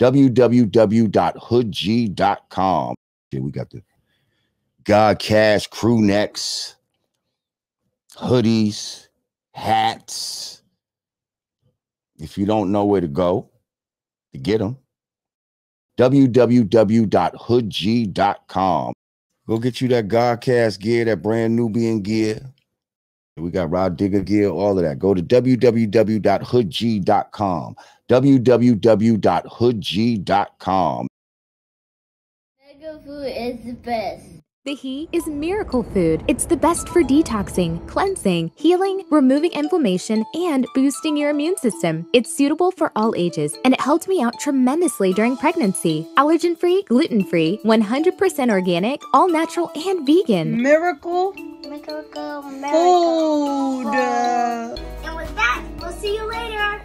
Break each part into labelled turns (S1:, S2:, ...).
S1: www.hoodg.com. Yeah, we got the Godcast crew necks, hoodies, hats. If you don't know where to go to get them, www.hoodg.com. Go get you that Godcast gear, that brand Nubian gear. We got Rod Digger gear, all of that. Go to www.hoodg.com. www.hoodg.com.
S2: Mega food is the best.
S3: The He is miracle food. It's the best for detoxing, cleansing, healing, removing inflammation, and boosting your immune system. It's suitable for all ages, and it helped me out tremendously during pregnancy. Allergen-free, gluten-free, 100% organic, all natural, and vegan.
S4: Miracle
S2: Miracle
S4: food.
S2: And with that, we'll see you later.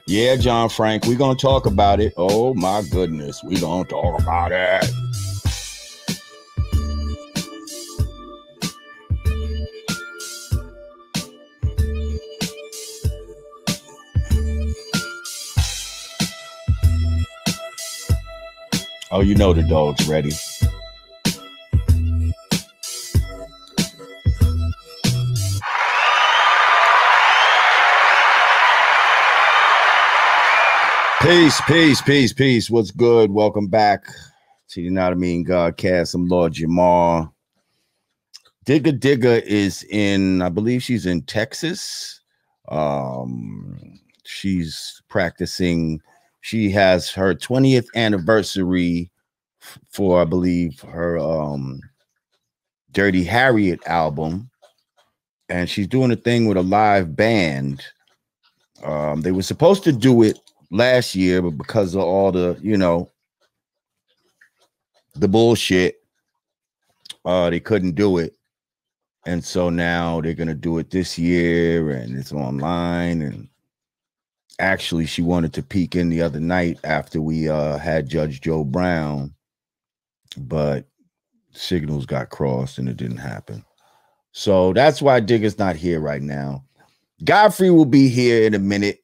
S1: Yeah, John Frank, we're going to talk about it. Oh, my goodness. We're going to talk about it. Oh, you know the dog's ready. Peace. What's good? Welcome back to the Yanadameen Godcast. I'm Lord Jamar. Digga is in, I believe she's in Texas. She's practicing. She has her 20th anniversary for, I believe, her Dirty Harriet album. And she's doing a thing with a live band. They were supposed to do it last year, but because of all the, the bullshit, they couldn't do it. And so now they're going to do it this year, and it's online. And actually, she wanted to peek in the other night after we had Judge Joe Brown, but signals got crossed and it didn't happen. So that's why Digga's not here right now. Godfrey will be here in a minute.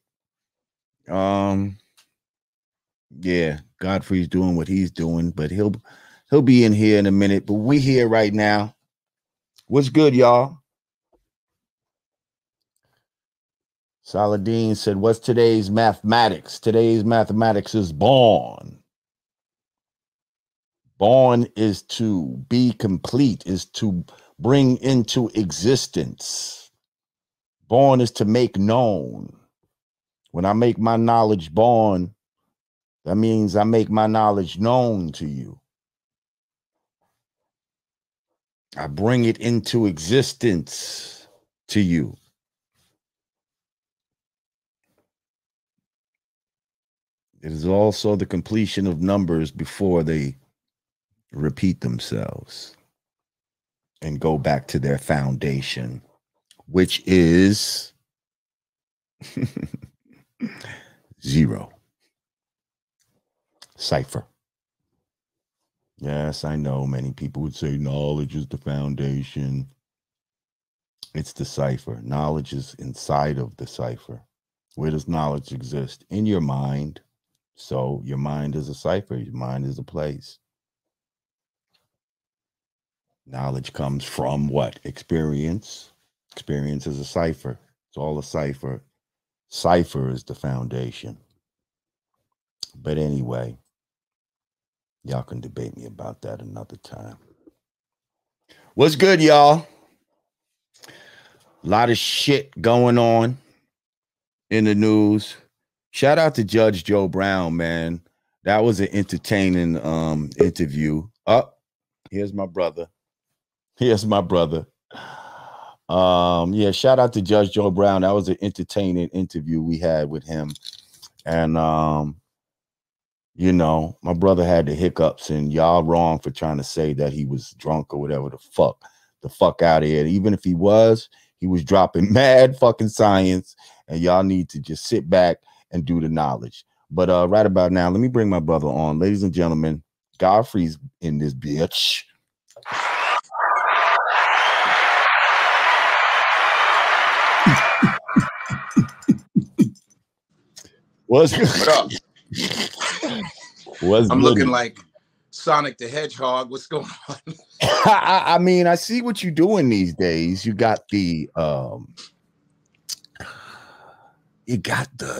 S1: Yeah, Godfrey's doing what he's doing, but he'll be in here in a minute. But we here right now. What's good, y'all? Saladin said, what's today's mathematics? Today's mathematics is born. Born is to be complete, is to bring into existence. Born is to make known. When I make my knowledge born, that means I make my knowledge known to you. I bring it into existence to you. It is also the completion of numbers before they repeat themselves and go back to their foundation, which is 0. Cipher. Yes, I know many people would say knowledge is the foundation. It's the cipher. Knowledge is inside of the cipher. Where does knowledge exist? In your mind. So your mind is a cipher. Your mind is a place. Knowledge comes from what? Experience. Experience is a cipher. It's all a cipher. Cipher is the foundation. But anyway, y'all can debate me about that another time. What's good, y'all? A lot of shit going on in the news. Shout out to Judge Joe Brown, man. That was an entertaining interview. Here's my brother. Yeah, shout out to Judge Joe Brown. That was an entertaining interview we had with him. And you know, my brother had the hiccups, and y'all wrong for trying to say that he was drunk or whatever the fuck out of here. Even if he was dropping mad fucking science, and y'all need to just sit back and do the knowledge. But right about now, let me bring my brother on. Ladies and gentlemen, Godfrey's in this bitch. What's good?
S5: What up?
S1: What's
S5: I'm
S1: good?
S5: looking like Sonic the Hedgehog. What's going on?
S1: I mean, I see what you're doing these days. You got the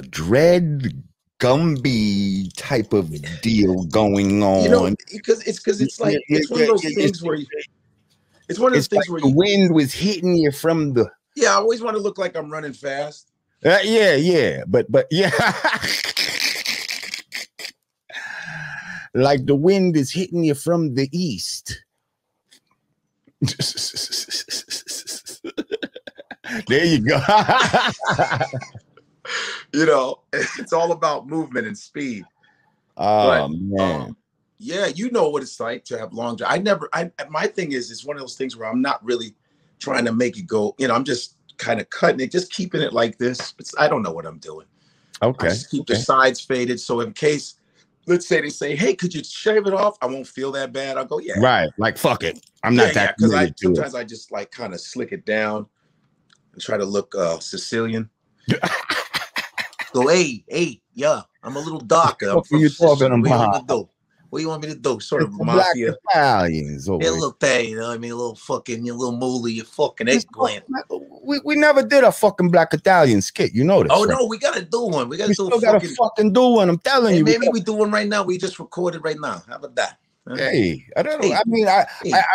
S1: dread Gumby type of deal going on.
S5: You know, because it's like it's one of those things where it's one of those things
S1: like
S5: where
S1: the wind was hitting you from the.
S5: Yeah, I always want to look like I'm running fast.
S1: Yeah, but yeah, like the wind is hitting you from the east. There you go.
S5: You know, it's all about movement and speed.
S1: Oh man.
S5: Yeah, you know what it's like to have long. My thing is, it's one of those things where I'm not really trying to make it go. You know, I'm just kind of cutting it, just keeping it like this. I don't know what I'm doing.
S1: Okay.
S5: I just keep the sides faded. So in case, let's say they say, hey, could you shave it off? I won't feel that bad. I'll go, yeah.
S1: Right. Like, fuck it. I'm not that.
S5: Because sometimes I just like kind of slick it down and try to look Sicilian. Go, hey, yeah, I'm a little darker. I'm from Sicily. What do you want me to do? Sort of mafia.
S1: Italians.
S5: Yeah, look there, you know what I mean? A little fucking, you little mooly, you fucking eggplant.
S1: We never did a fucking black Italian skit. You know this.
S5: Oh, right? No, we got to do one. We got to do
S1: gotta fucking do one. I'm telling you.
S5: Maybe we do one right now. We just recorded right now. How about that?
S1: Hey, I don't know. Hey, I mean, I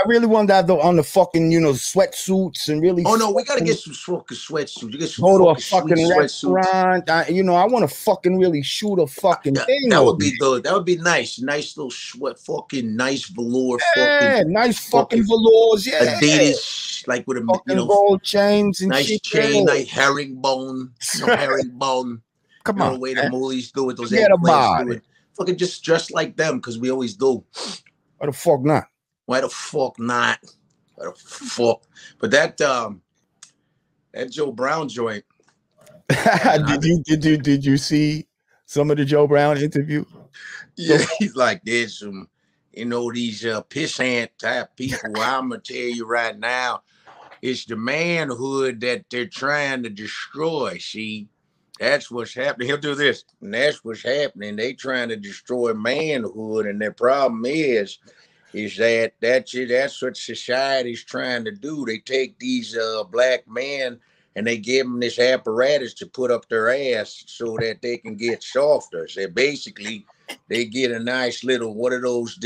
S1: really want that though on the fucking, you know, sweatsuits and really.
S5: Oh no, we gotta get some fucking sweatsuits. You get some
S1: go to a fucking restaurant. You know, I want to fucking really shoot a fucking thing.
S5: That would be good. That would be nice. Nice little fucking nice velour.
S1: Yeah, nice fucking velours. Yeah,
S5: Adidas, like with a
S1: fucking gold chains and
S5: nice
S1: shit.
S5: Chain, like herringbone. Herringbone.
S1: Come on,
S5: the way the moolies do it. Those
S1: eggplants
S5: do it. Fucking just dress like them because we always do.
S1: Why the fuck not?
S5: Why the fuck not? Why the fuck? But that Joe Brown joint.
S1: Did you see some of the Joe Brown interview?
S5: Yeah, he's like, there's some, you know, these pissant type people. I'm gonna tell you right now, it's the manhood that they're trying to destroy. See. That's what's happening. He'll do this, and that's what's happening. They trying to destroy manhood, and their problem is that's what society's trying to do. They take these black men and they give them this apparatus to put up their ass so that they can get softer. So basically, they get a nice little one of those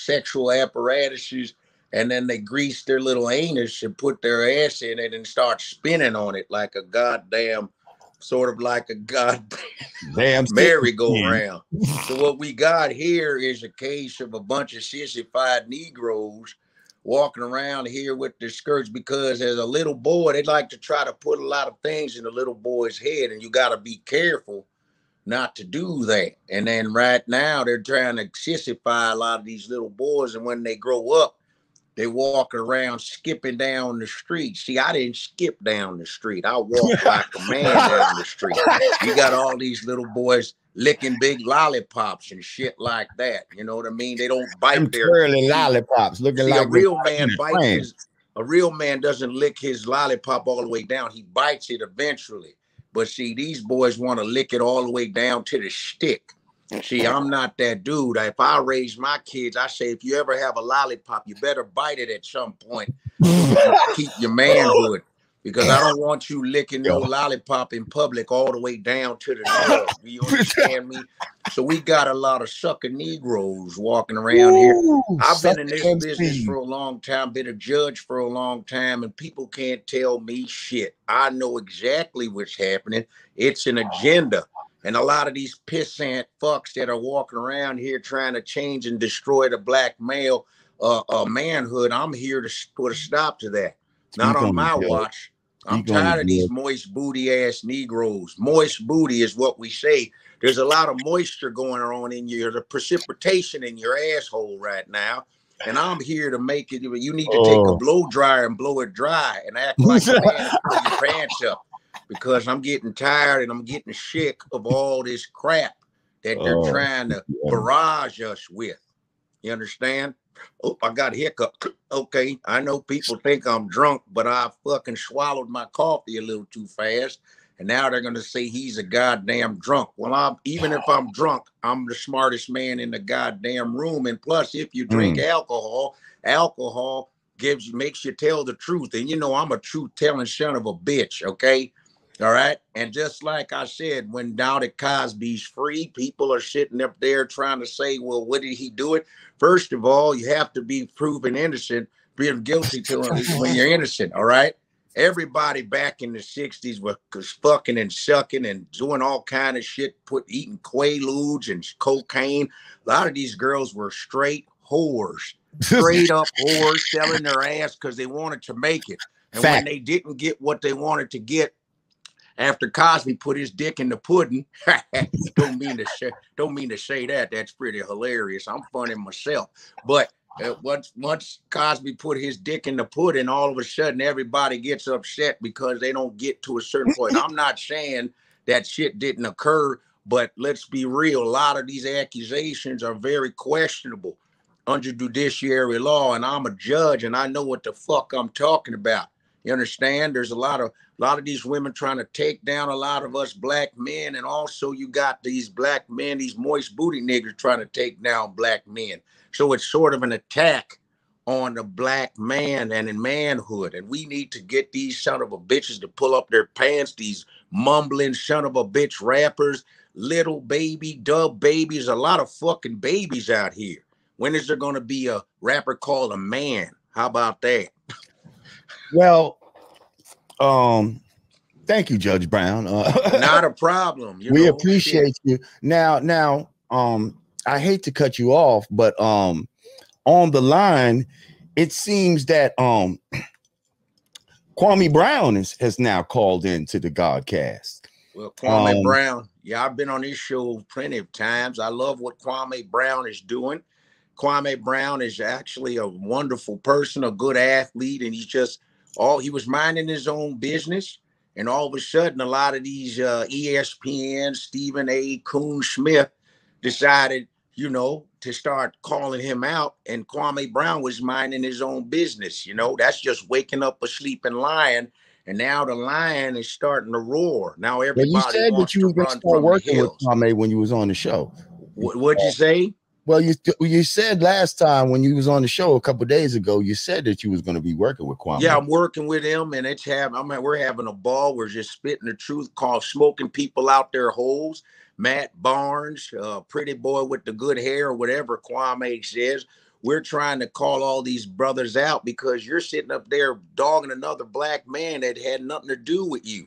S5: sexual apparatuses, and then they grease their little anus and put their ass in it and start spinning on it like a goddamn. Sort of like a goddamn merry-go-round. So what we got here is a case of a bunch of sissified Negroes walking around here with their skirts because as a little boy, they like to try to put a lot of things in the little boy's head, and you got to be careful not to do that. And then right now, they're trying to sissify a lot of these little boys, and when they grow up, they walk around skipping down the street. See, I didn't skip down the street. I walked like a man down the street. You got all these little boys licking big lollipops and shit like that. You know what I mean? They don't bite their
S1: lollipops. Looking like
S5: a real man bites a real man doesn't lick his lollipop all the way down. He bites it eventually. But see, these boys want to lick it all the way down to the stick. See, I'm not that dude. If I raise my kids, I say, if you ever have a lollipop, you better bite it at some point. Keep your manhood. Because I don't want you licking no lollipop in public all the way down to the nub. Do you understand me? So we got a lot of sucker Negroes walking around here. I've been in this business for a long time, been a judge for a long time, and people can't tell me shit. I know exactly what's happening. It's an agenda. And a lot of these pissant fucks that are walking around here trying to change and destroy the black male manhood, I'm here to put a stop to that. Not on my watch. I'm tired of these moist booty ass Negroes. Moist booty is what we say. There's a lot of moisture going on in the precipitation in your asshole right now. And I'm here to make it. You need to take a blow dryer and blow it dry and act like a man and pull your pants up, because I'm getting tired and I'm getting sick of all this crap that they're trying to barrage us with. You understand? Oh, I got a hiccup. Okay, I know people think I'm drunk, but I fucking swallowed my coffee a little too fast, and now they're gonna say he's a goddamn drunk. Well, even if I'm drunk, I'm the smartest man in the goddamn room. And plus, if you drink alcohol makes you tell the truth. And you know I'm a truth-telling son of a bitch. Okay. All right. And just like I said, when now that Cosby's free, people are sitting up there trying to say, well, what did he do it? First of all, you have to be proven innocent, being guilty to him when you're innocent. All right. Everybody back in the 60s was fucking and sucking and doing all kind of shit, eating Quaaludes and cocaine. A lot of these girls were straight whores, straight up whores, selling their ass because they wanted to make it. And when they didn't get what they wanted to get, after Cosby put his dick in the pudding, don't mean to say that. That's pretty hilarious. I'm funny myself. But once Cosby put his dick in the pudding, all of a sudden everybody gets upset because they don't get to a certain point. I'm not saying that shit didn't occur, but let's be real. A lot of these accusations are very questionable under judiciary law, and I'm a judge and I know what the fuck I'm talking about. You understand? There's a lot of these women trying to take down a lot of us black men, and also you got these black men, these moist booty niggas trying to take down black men. So it's sort of an attack on the black man and in manhood. And we need to get these son of a bitches to pull up their pants, these mumbling son of a bitch rappers, little baby, dub babies, a lot of fucking babies out here. When is there going to be a rapper called a man? How about that?
S1: Well, thank you, Judge Brown.
S5: Not a problem.
S1: We appreciate you. Now, I hate to cut you off, but on the line, it seems that Kwame Brown has now called into the Godcast.
S5: Well, Kwame Brown, yeah, I've been on this show plenty of times. I love what Kwame Brown is doing. Kwame Brown is actually a wonderful person, a good athlete, and he was minding his own business, and all of a sudden a lot of these ESPN, Stephen A. Coon Smith decided, to start calling him out, and Kwame Brown was minding his own business. That's just waking up a sleeping lion, and now the lion is starting to roar. Now everybody wants to run from the hills.
S1: With Kwame when you was on the show.
S5: What'd you say?
S1: Well, you said last time when you was on the show a couple of days ago, you said that you was going to be working with Kwame.
S5: Yeah, I'm working with him, and we're having a ball. We're just spitting the truth, called smoking people out their holes. Matt Barnes, pretty boy with the good hair, or whatever Kwame says. We're trying to call all these brothers out because you're sitting up there dogging another black man that had nothing to do with you.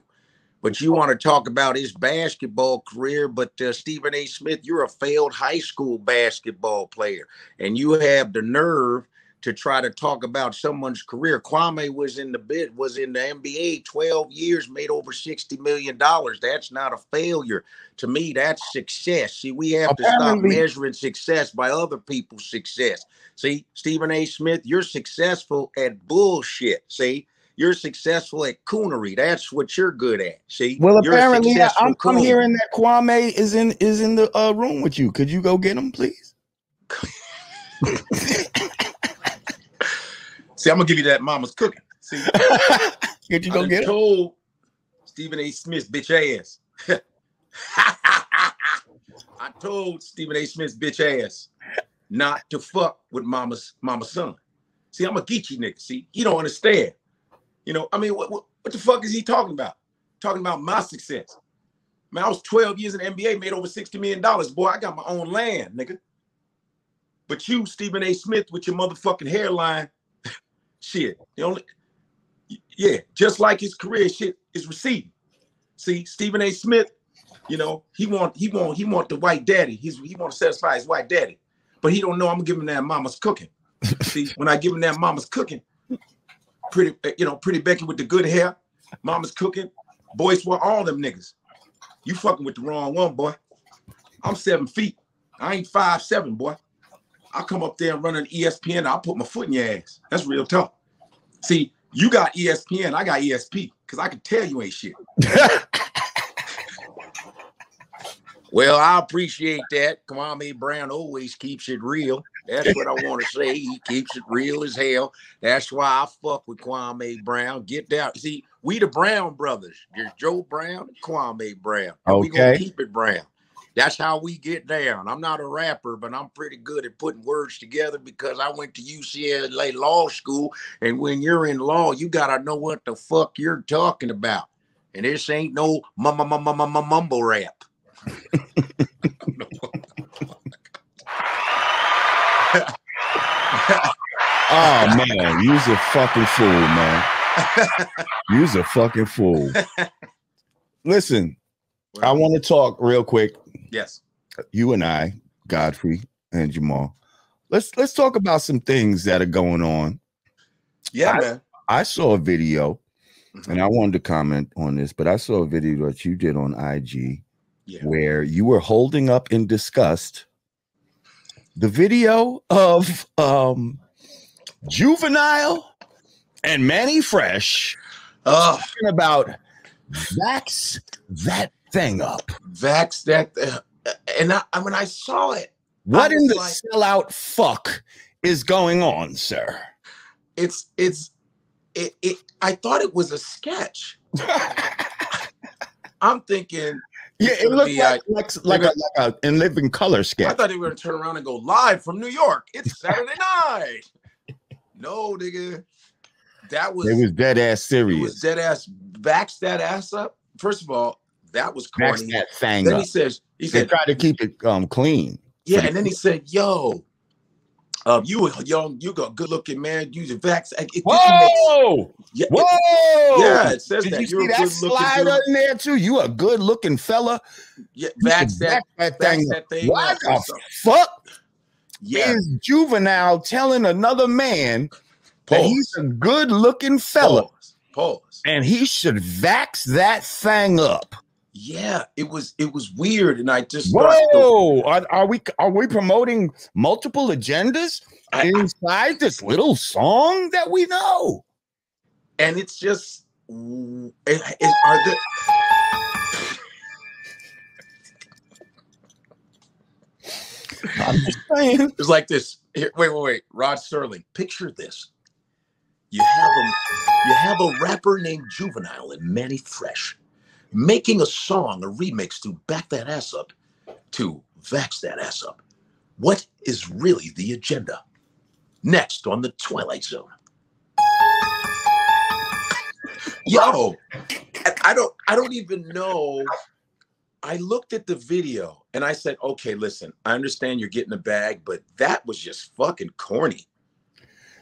S5: But you want to talk about his basketball career, but Stephen A. Smith, you're a failed high school basketball player, and you have the nerve to try to talk about someone's career. Kwame was in the NBA 12 years, made over $60 million. That's not a failure. To me, that's success. See, we have to stop measuring success by other people's success. See, Stephen A. Smith, you're successful at bullshit. See? You're successful at coonery. That's what you're good at. See,
S1: well, apparently, I'm hearing that Kwame is in the room with you. Could you go get him, please?
S5: See, I'm gonna give you that mama's cooking. See,
S1: could you go get him?
S5: Told Stephen A. Smith's bitch ass. I told Stephen A. Smith's bitch ass not to fuck with mama's son. See, I'm a geeky nigga. See, he don't understand. What the fuck is he talking about? Talking about my success. Man, I was 12 years in the NBA, made over $60 million. Boy, I got my own land, nigga. But you, Stephen A. Smith, with your motherfucking hairline, shit. Just like his career, shit is receding. See, Stephen A. Smith, he want the white daddy. He want to satisfy his white daddy, but he don't know I'm gonna give him that mama's cooking. See, when I give him that mama's cooking. Pretty Becky with the good hair,
S6: Mama's cooking. Boys want all them niggas. You fucking with the wrong one, boy. I'm 7 feet. I ain't 5'7", boy. I come up there and run an ESPN. I'll put my foot in your ass. That's real tough. See, you got ESPN. I got ESP because I can tell you ain't shit.
S5: Well, I appreciate that. Kwame Brown always keeps it real. That's what I want to say. He keeps it real as hell. That's why I fuck with Kwame Brown. Get down. See, we the Brown brothers. There's Joe Brown and Kwame Brown. And we gonna keep it Brown. That's how we get down. I'm not a rapper, but I'm pretty good at putting words together because I went to UCLA Law School. And when you're in law, you gotta know what the fuck you're talking about. And this ain't no mumble rap.
S1: Oh man, you's a fucking fool, man. You's a fucking fool. Listen, I want to talk real quick.
S6: Yes.
S1: You and I, Godfrey and Jamar. Let's talk about some things that are going on.
S6: Yeah, man.
S1: I saw a video, and I wanted to comment on this, but I saw a video that you did on IG where you were holding up in disgust the video of Juvenile and Manny Fresh talking about vax that thing up.
S6: Vax that, and when I saw it,
S1: what in the sellout fuck is going on, sir?
S6: I thought it was a sketch. I'm thinking.
S1: Yeah, it looked like a In Living Color sketch.
S6: I thought they were going to turn around and go live from New York. It's Saturday night. No, nigga. It was
S1: dead ass serious.
S6: It was dead ass. Vax that ass up. First of all, that was corny.
S1: Vax that thing
S6: then
S1: up.
S6: He said,
S1: try to keep it clean.
S6: Yeah, and then he said, yo, you a young, you got good looking man. You the vax.
S1: Whoa! Whoa!
S6: Yeah, it says
S1: Did
S6: that.
S1: you
S6: You're
S1: see that slider in there too? You a good looking fella.
S6: Yeah, vax that thing.
S1: What the fuck?
S6: Yeah.
S1: Is Juvenile telling another man that he's a good looking fella?
S6: Pause.
S1: And he should vax that thing up.
S6: Yeah, it was weird, and I just
S1: are we promoting multiple agendas inside this little song that we know?
S6: And it's just I'm
S1: just saying.
S6: It's like this. Here, wait. Rod Serling. Picture this. You have a rapper named Juvenile and Manny Fresh making a song, a remix to Back That Ass Up, to Vax That Ass Up. What is really the agenda? Next on the Twilight Zone. Yo, I don't even know. I looked at the video and I said, okay, listen, I understand you're getting a bag, but that was just fucking corny.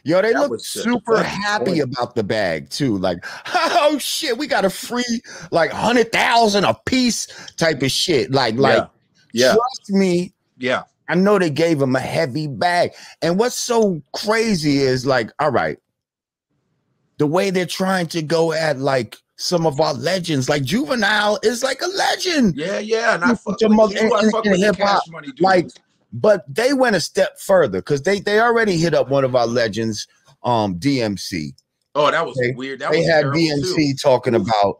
S1: Yo, they look super happy about the bag too. Like, oh shit, we got a free like 100,000 a piece type of shit. Like, trust me.
S6: Yeah,
S1: I know they gave him a heavy bag. And what's so crazy is like, all right, the way they're trying to go at like some of our legends, like Juvenile is like a legend.
S6: Yeah, and I fuck with hip hop.
S1: Like, but they went a step further because they already hit up one of our legends, DMC.
S6: Oh, that was weird.
S1: They had DMC talking about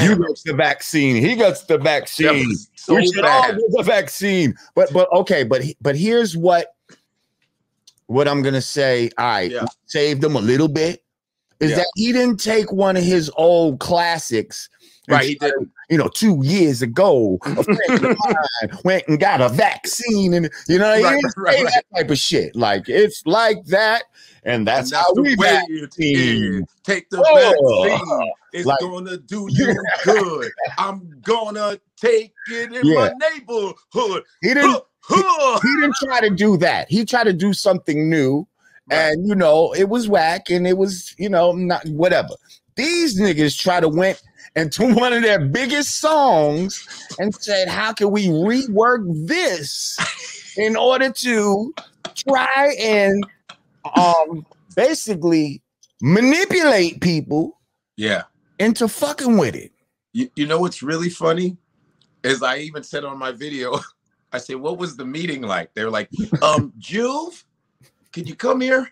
S1: you got the vaccine. He got the vaccine. We should all get the vaccine. But okay, but here's what I'm gonna say. All right, saved him a little bit. Is that he didn't take one of his old classics.
S6: Right, he didn't.
S1: 2 years ago, a friend of mine went and got a vaccine, and he didn't say that type of shit. Like it's like that, and that's how we vaccine.
S6: Take the vaccine. It's gonna do you good. I'm gonna take it in my neighborhood.
S1: He didn't try to do that. He tried to do something new, and it was whack, and it was not whatever. These niggas try to went into one of their biggest songs and said, how can we rework this in order to try and basically manipulate people into fucking with it.
S6: You know what's really funny? Is I even said on my video, I said, what was the meeting like? They're like, Juve, can you come here?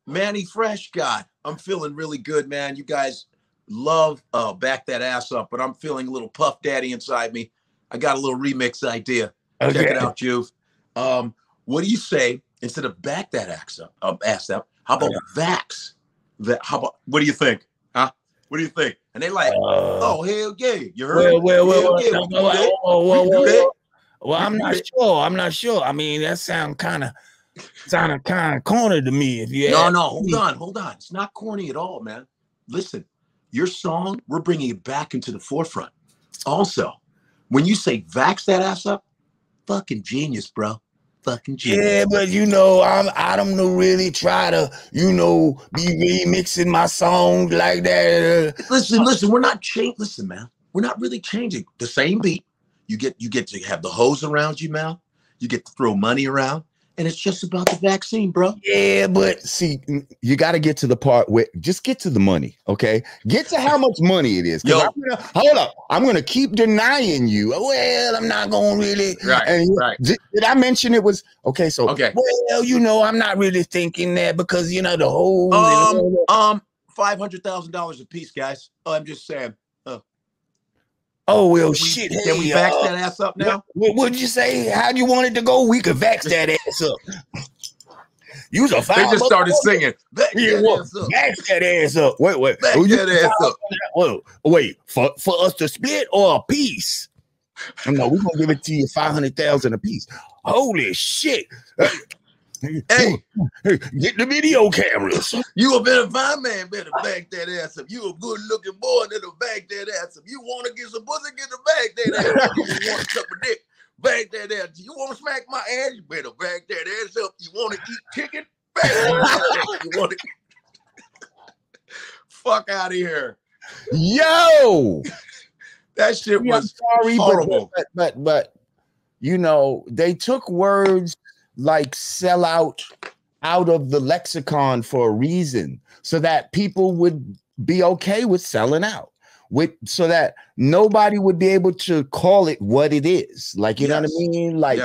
S6: Manny Fresh guy, I'm feeling really good, man. You guys love back that ass up, but I'm feeling a little Puff Daddy inside me. I got a little remix idea.
S1: Okay.
S6: Check it out, Juve. What do you say instead of back that ass up? How about Vax? What do you think? Huh? What do you think? And they like, oh hell yeah, you heard?
S1: Well, I'm not sure. I mean, that sounded kind of corny to me. If you
S6: hold on. It's not corny at all, man. Listen, your song, we're bringing it back into the forefront. Also, when you say vax that ass up, fucking genius, bro. Fucking genius.
S1: Yeah, but I don't know really try to, be remixing my songs like that.
S6: Listen, we're not changing. Listen, man, we're not really changing. The same beat. You get to have the hose around you, man. You get to throw money around. And it's just about the vaccine, bro.
S1: Yeah, but see, you got to get to the part where just get to the money, okay? Get to how much money it is. Hold up. I'm going to keep denying you. Well, I'm not going to really.
S6: Right.
S1: Did I mention it was okay? So, well, I'm not really thinking that because, the whole.
S6: $500,000 a piece, guys. Oh, I'm just saying.
S1: Oh, well, shit.
S6: Can we vax that ass up now?
S1: What'd you say? How do you want it to go? We could vax that ass up. Use a
S6: They just started singing. Vax
S1: that ass up. Wait.
S6: Vax that ass up.
S1: Wait, for us to split or a piece? No, we're going to give it to you $500,000 a piece. Holy shit.
S6: Hey,
S1: get the video cameras.
S6: You a better fine man, better back that ass up. You a good looking boy, that'll back that ass up. You want to get some pussy, get the back that ass up. You want to suck a dick, back that ass. You want to smack my ass, you better back that ass up. You want to eat chicken, back that ass up. You want to fuck out of here.
S1: Yo,
S6: that shit was
S1: sorry,
S6: horrible.
S1: But they took words like sell out of the lexicon for a reason, so that people would be okay with selling out, so that nobody would be able to call it what it is. Like, you know what I mean? Like,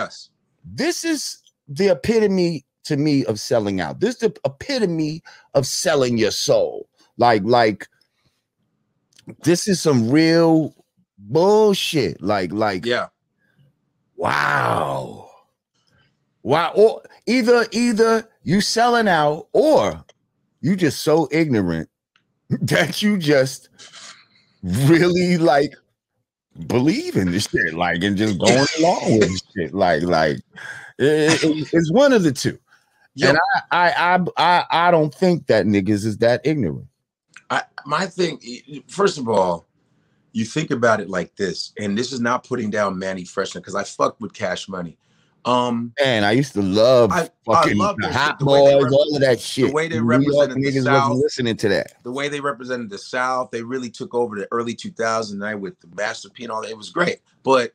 S1: this is the epitome to me of selling out. This is the epitome of selling your soul. Like this is some real bullshit. Wow. Or either you selling out or you just so ignorant that you just really believe in this shit, and just going along with this shit. It's one of the two. Yo, and I don't think that niggas is that ignorant.
S6: My thing, first of all, you think about it like this, and this is not putting down Manny Freshman because I fucked with Cash Money.
S1: Man, I used to love fucking the Hot Boys, all of that shit.
S6: The way they represented the South,
S1: listening to that.
S6: The way they represented the South, they really took over the early 2000s with the Master P and all that. It was great, but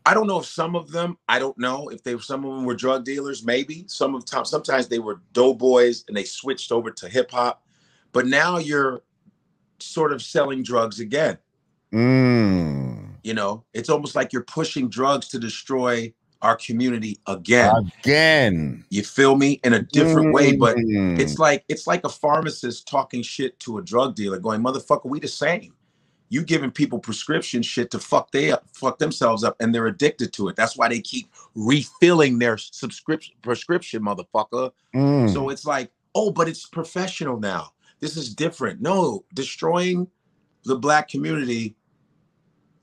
S6: I don't know if some of them. I don't know if some of them were drug dealers. Maybe sometimes they were doughboys and they switched over to hip hop. But now you're sort of selling drugs again. It's almost like you're pushing drugs to destroy our community again. You feel me? In a different way, but it's like a pharmacist talking shit to a drug dealer going, motherfucker, we the same. You giving people prescription shit to fuck themselves up, and they're addicted to it. That's why they keep refilling their prescription, motherfucker. So it's like, but it's professional now. This is different. No, destroying the Black community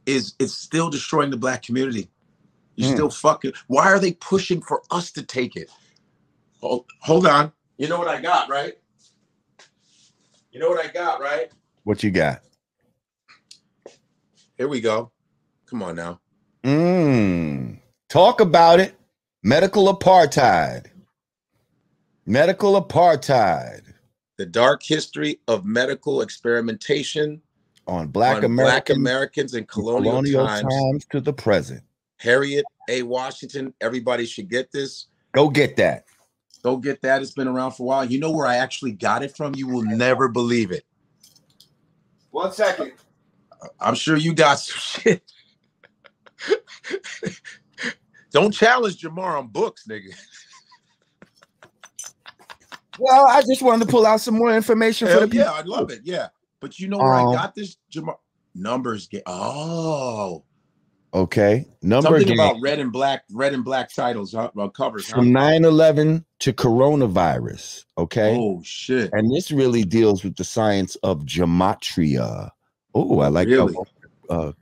S6: it's still destroying the Black community. You're still fucking. Why are they pushing for us to take it? Hold on. You know what I got, right?
S1: What you got?
S6: Here we go. Come on now.
S1: Talk about it. Medical apartheid.
S6: The dark history of medical experimentation
S1: on Black
S6: Americans in colonial times
S1: to the present.
S6: Harriet A. Washington. Everybody should get this.
S1: Go get that.
S6: It's been around for a while. You know where I actually got it from? You will never believe it.
S1: 1 second.
S6: I'm sure you got some shit. Don't challenge Jamar on books, nigga.
S1: Well, I just wanted to pull out some more information for the people.
S6: Yeah, I love it. Yeah. But you know where I got this, Jamar? Numbers game. Oh.
S1: Okay. Number
S6: Something
S1: game.
S6: about red and black titles, covers.
S1: From 9/11 to coronavirus. Okay.
S6: Oh shit.
S1: And this really deals with the science of gematria. Oh, I like
S6: really?
S1: how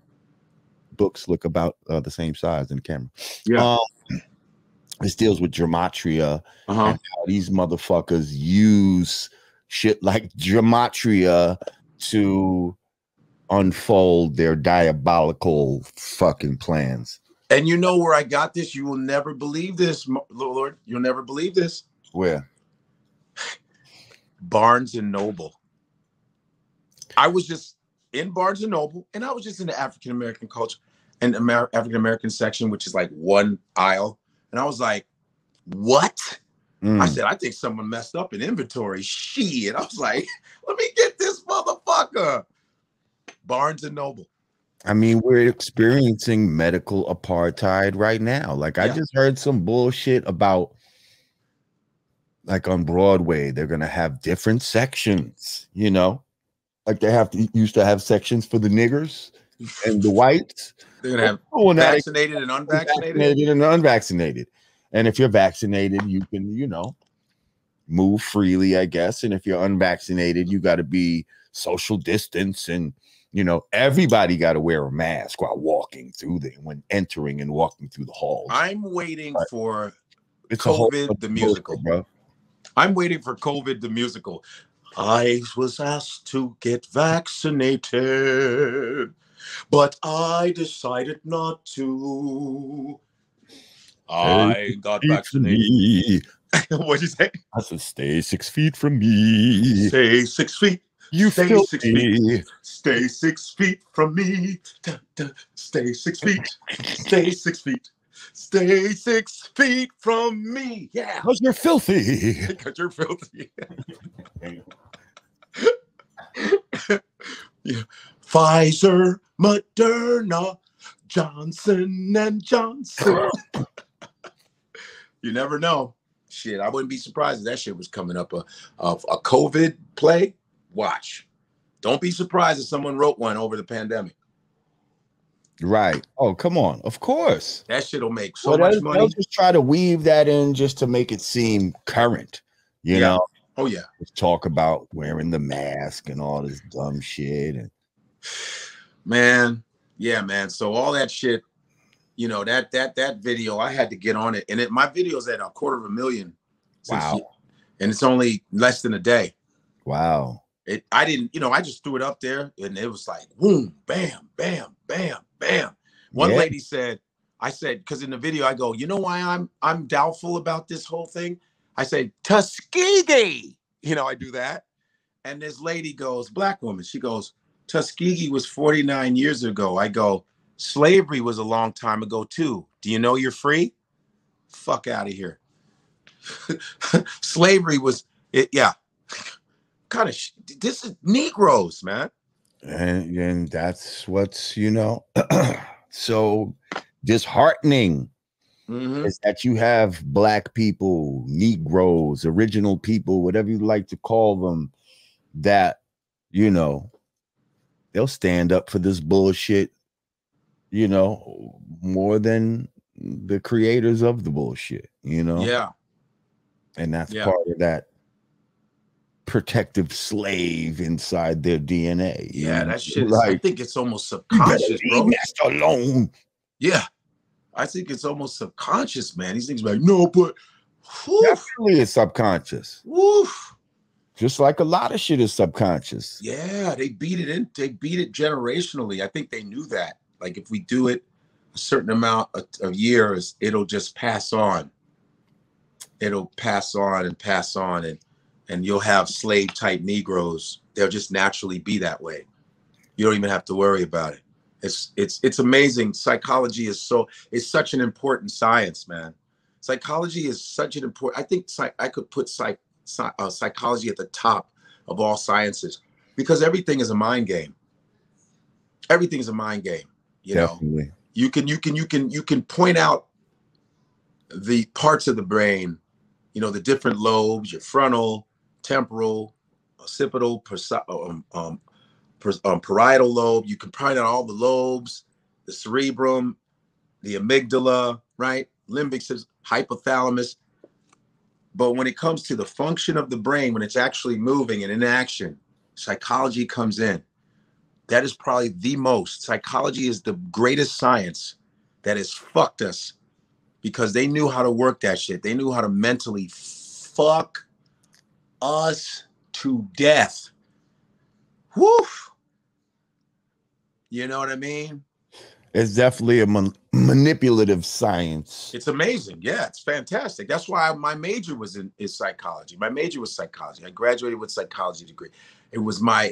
S1: books look about the same size in the camera.
S6: Yeah.
S1: This deals with gematria and how these motherfuckers use shit like gematria to unfold their diabolical fucking plans.
S6: And you know where I got this? You will never believe this, Lord. You'll never believe this.
S1: Where?
S6: Barnes and Noble. I was just in Barnes and Noble, and I was just in the African American culture and African American section, which is like one aisle. And I was like, what? I said, I think someone messed up in inventory. Shit. I was like, let me get this motherfucker. Barnes and Noble.
S1: I mean, we're experiencing medical apartheid right now. Like, I just heard some bullshit about, like, on Broadway, they're going to have different sections, you know? Like, they used to have sections for the niggers and the whites.
S6: They're going to have vaccinated and unvaccinated?
S1: Vaccinated and unvaccinated. And if you're vaccinated, you can, you know, move freely, I guess. And if you're unvaccinated, you got to be social distance, and, you know, everybody got to wear a mask while walking through when entering and walking through the halls.
S6: I'm waiting for COVID the musical,
S1: bro.
S6: I'm waiting for COVID the musical. I was asked to get vaccinated, but I decided not to. I got vaccinated. What'd you say?
S1: I said, stay 6 feet from me.
S6: Stay 6 feet.
S1: You
S6: stay
S1: filthy.
S6: 6 feet. Stay 6 feet from me. Stay 6 feet. Stay 6 feet. Stay 6 feet from me. Yeah.
S1: Because you're filthy.
S6: Because you're filthy. Yeah. Pfizer, Moderna, Johnson and Johnson. You never know. Shit, I wouldn't be surprised if that shit was coming up. A COVID play. Watch. Don't be surprised if someone wrote one over the pandemic.
S1: Right. Oh, come on. Of course.
S6: That shit'll make so much money.
S1: They'll just try to weave that in just to make it seem current. You know?
S6: Oh, yeah.
S1: Just talk about wearing the mask and all this dumb shit. And
S6: man, yeah, man. So all that shit, you know, that video, I had to get on it. And my video's at 250,000.
S1: Wow.
S6: And it's only less than a day.
S1: Wow.
S6: I didn't, you know, I just threw it up there and it was like, boom, bam, bam, bam, bam. One lady said, I said, because in the video I go, you know why I'm doubtful about this whole thing? I say, Tuskegee. You know, I do that. And this lady goes, black woman, she goes, Tuskegee was 49 years ago. I go, slavery was a long time ago too. Do you know you're free? Fuck out of here. Slavery was, yeah. Kind of, this is Negroes, man.
S1: And that's what's, you know, so disheartening is that you have black people, Negroes, original people, whatever you like to call them, that, you know, they'll stand up for this bullshit, you know, more than the creators of the bullshit, you know?
S6: Yeah.
S1: And that's part of that protective slave inside their DNA.
S6: Yeah, that shit. Like, I think it's almost subconscious, bro.
S1: Left alone.
S6: Yeah, I think it's almost subconscious, man. These things like, no, but
S1: definitely it's subconscious.
S6: Woof.
S1: Just like a lot of shit is subconscious.
S6: Yeah, they beat it in. They beat it generationally. I think they knew that. Like, if we do it a certain amount of years, it'll just pass on. It'll pass on and pass on, and you'll have slave type Negroes. They'll just naturally be that way. You don't even have to worry about it. It's amazing. Psychology is such an important science, man. Psychology is such an important. I think I could put psychology at the top of all sciences. because everything is a mind game. Everything is a mind game. You
S1: Definitely.
S6: know, you can point out the parts of the brain, you know, the different lobes, your frontal, temporal, occipital, parietal lobe. You can point out all the lobes, the cerebrum, the amygdala, right? Limbic system, hypothalamus. But when it comes to the function of the brain, when it's actually moving and in action, psychology comes in. That is probably psychology is the greatest science that has fucked us, because they knew how to work that shit. They knew how to mentally fuck us to death. Woof. You know what I mean?
S1: It's definitely a manipulative science.
S6: It's amazing. Yeah, it's fantastic. That's why my major is psychology. My major was psychology. I graduated with a psychology degree. It was my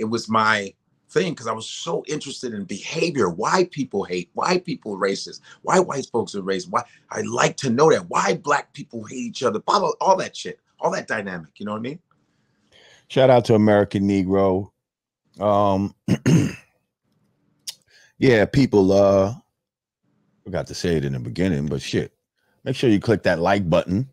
S6: thing, because I was so interested in behavior, why people hate, why people are racist, why white folks are racist, why I like to know that, why black people hate each other, blah, blah, all that shit, all that dynamic. You know what I mean?
S1: Shout out to American Negro. Yeah, people, forgot to say it in the beginning, but shit, make sure you click that like button.